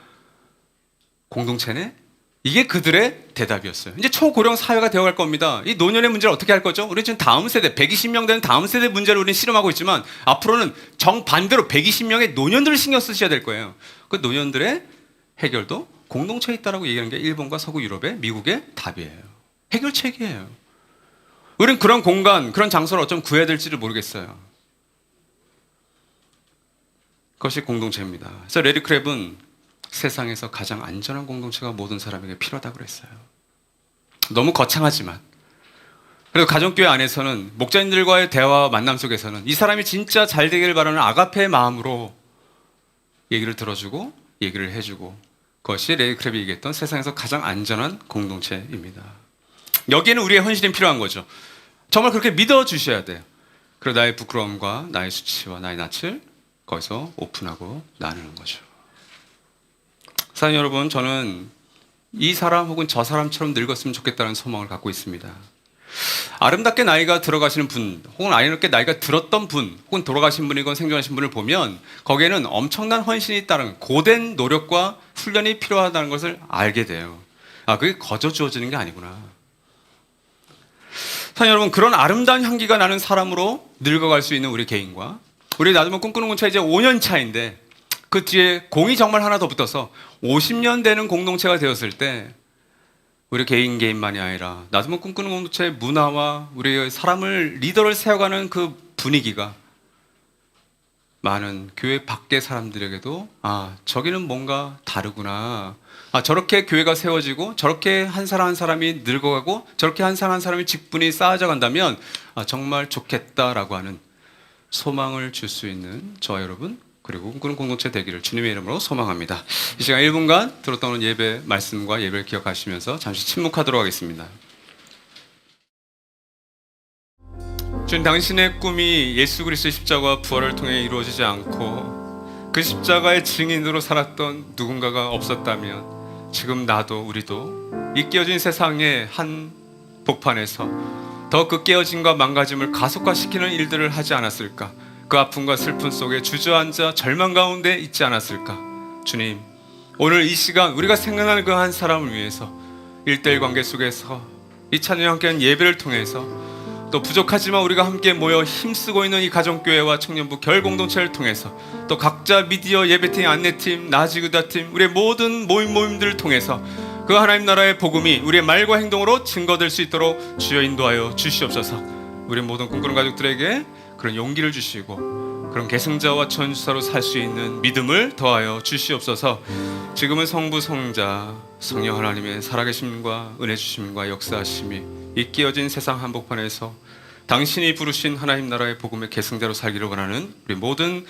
공동체네? 이게 그들의 대답이었어요. 이제 초고령 사회가 되어갈 겁니다. 이 노년의 문제를 어떻게 할 거죠? 우리 지금 다음 세대, 120명 되는 다음 세대 문제를 우리는 실험하고 있지만 앞으로는 정반대로 120명의 노년들을 신경 쓰셔야 될 거예요. 그 노년들의 해결도 공동체에 있다라고 얘기하는 게 일본과 서구 유럽의 미국의 답이에요. 해결책이에요. 우리는 그런 공간, 그런 장소를 어쩜 구해야 될지를 모르겠어요. 그것이 공동체입니다. 그래서 레리 크랩은 세상에서 가장 안전한 공동체가 모든 사람에게 필요하다고 그랬어요. 너무 거창하지만 그래도 가정교회 안에서는 목자님들과의 대화와 만남 속에서는 이 사람이 진짜 잘 되기를 바라는 아가페의 마음으로 얘기를 들어주고 얘기를 해주고 그것이 레리 크랩이 얘기했던 세상에서 가장 안전한 공동체입니다. 여기에는 우리의 헌신이 필요한 거죠. 정말 그렇게 믿어주셔야 돼요. 그리고 나의 부끄러움과 나의 수치와 나의 낯을 거기서 오픈하고 나누는 거죠. 사랑하는 여러분, 저는 이 사람 혹은 저 사람처럼 늙었으면 좋겠다는 소망을 갖고 있습니다. 아름답게 나이가 들어가시는 분 혹은 아름답게 나이가 들었던 분 혹은 돌아가신 분이건 생존하신 분을 보면 거기에는 엄청난 헌신이 따른 고된 노력과 훈련이 필요하다는 것을 알게 돼요. 그게 거저 주어지는 게 아니구나. 사랑하는 여러분, 그런 아름다운 향기가 나는 사람으로 늙어갈 수 있는 우리 개인과 우리 나도 꿈꾸는 공차 이제 5년 차인데 그 뒤에 공이 정말 하나 더 붙어서 50년 되는 공동체가 되었을 때 우리 개인만이 아니라 나도 꿈꾸는 공동체의 문화와 우리 사람을 리더를 세워가는 그 분위기가 많은 교회 밖의 사람들에게도 저기는 뭔가 다르구나. 저렇게 교회가 세워지고 저렇게 한 사람 한 사람이 늙어가고 저렇게 한 사람 한 사람이 직분이 쌓아져 간다면 정말 좋겠다라고 하는 소망을 줄 수 있는 저와 여러분 그리고 꿈꾸는 공동체 되기를 주님의 이름으로 소망합니다. 이 시간 1분간 들었던 예배 말씀과 예배를 기억하시면서 잠시 침묵하도록 하겠습니다. 주님, 당신의 꿈이 예수 그리스도의 십자가와 부활을 통해 이루어지지 않고 그 십자가의 증인으로 살았던 누군가가 없었다면 지금 나도 우리도 이 깨어진 세상의 한 복판에서 더 그 깨어짐과 망가짐을 가속화시키는 일들을 하지 않았을까? 그 아픔과 슬픔 속에 주저앉아 절망 가운데 있지 않았을까? 주님, 오늘 이 시간 우리가 생각나는 그 한 사람을 위해서 1:1 관계 속에서 이 찬양과 함께한 예배를 통해서 또 부족하지만 우리가 함께 모여 힘쓰고 있는 이 가정교회와 청년부 결공동체를 통해서 또 각자 미디어 예배팀, 안내팀, 나지구다팀 우리의 모든 모임들을 통해서 그 하나님 나라의 복음이 우리의 말과 행동으로 증거될 수 있도록 주여 인도하여 주시옵소서. 우리 모든 꿈꾸는 가족들에게 그런 용기를 주시고 그런 계승자와 전수사로 살 수 있는 믿음을 더하여 주시옵소서. 지금은 성부, 성자, 성령 하나님의 살아계심과 은혜 주심과 역사하심이 이 깨어진 세상 한복판에서 당신이 부르신 하나님 나라의 복음의 계승자로 살기를 원하는 우리 모든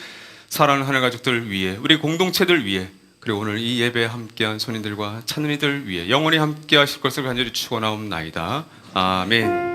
사랑하는 하늘 가족들 위해, 우리 공동체들 위해, 그리고 오늘 이 예배에 함께한 손님들과 찬은이들 위해 영원히 함께 하실 것을 간절히 축원하옵나이다. 아멘.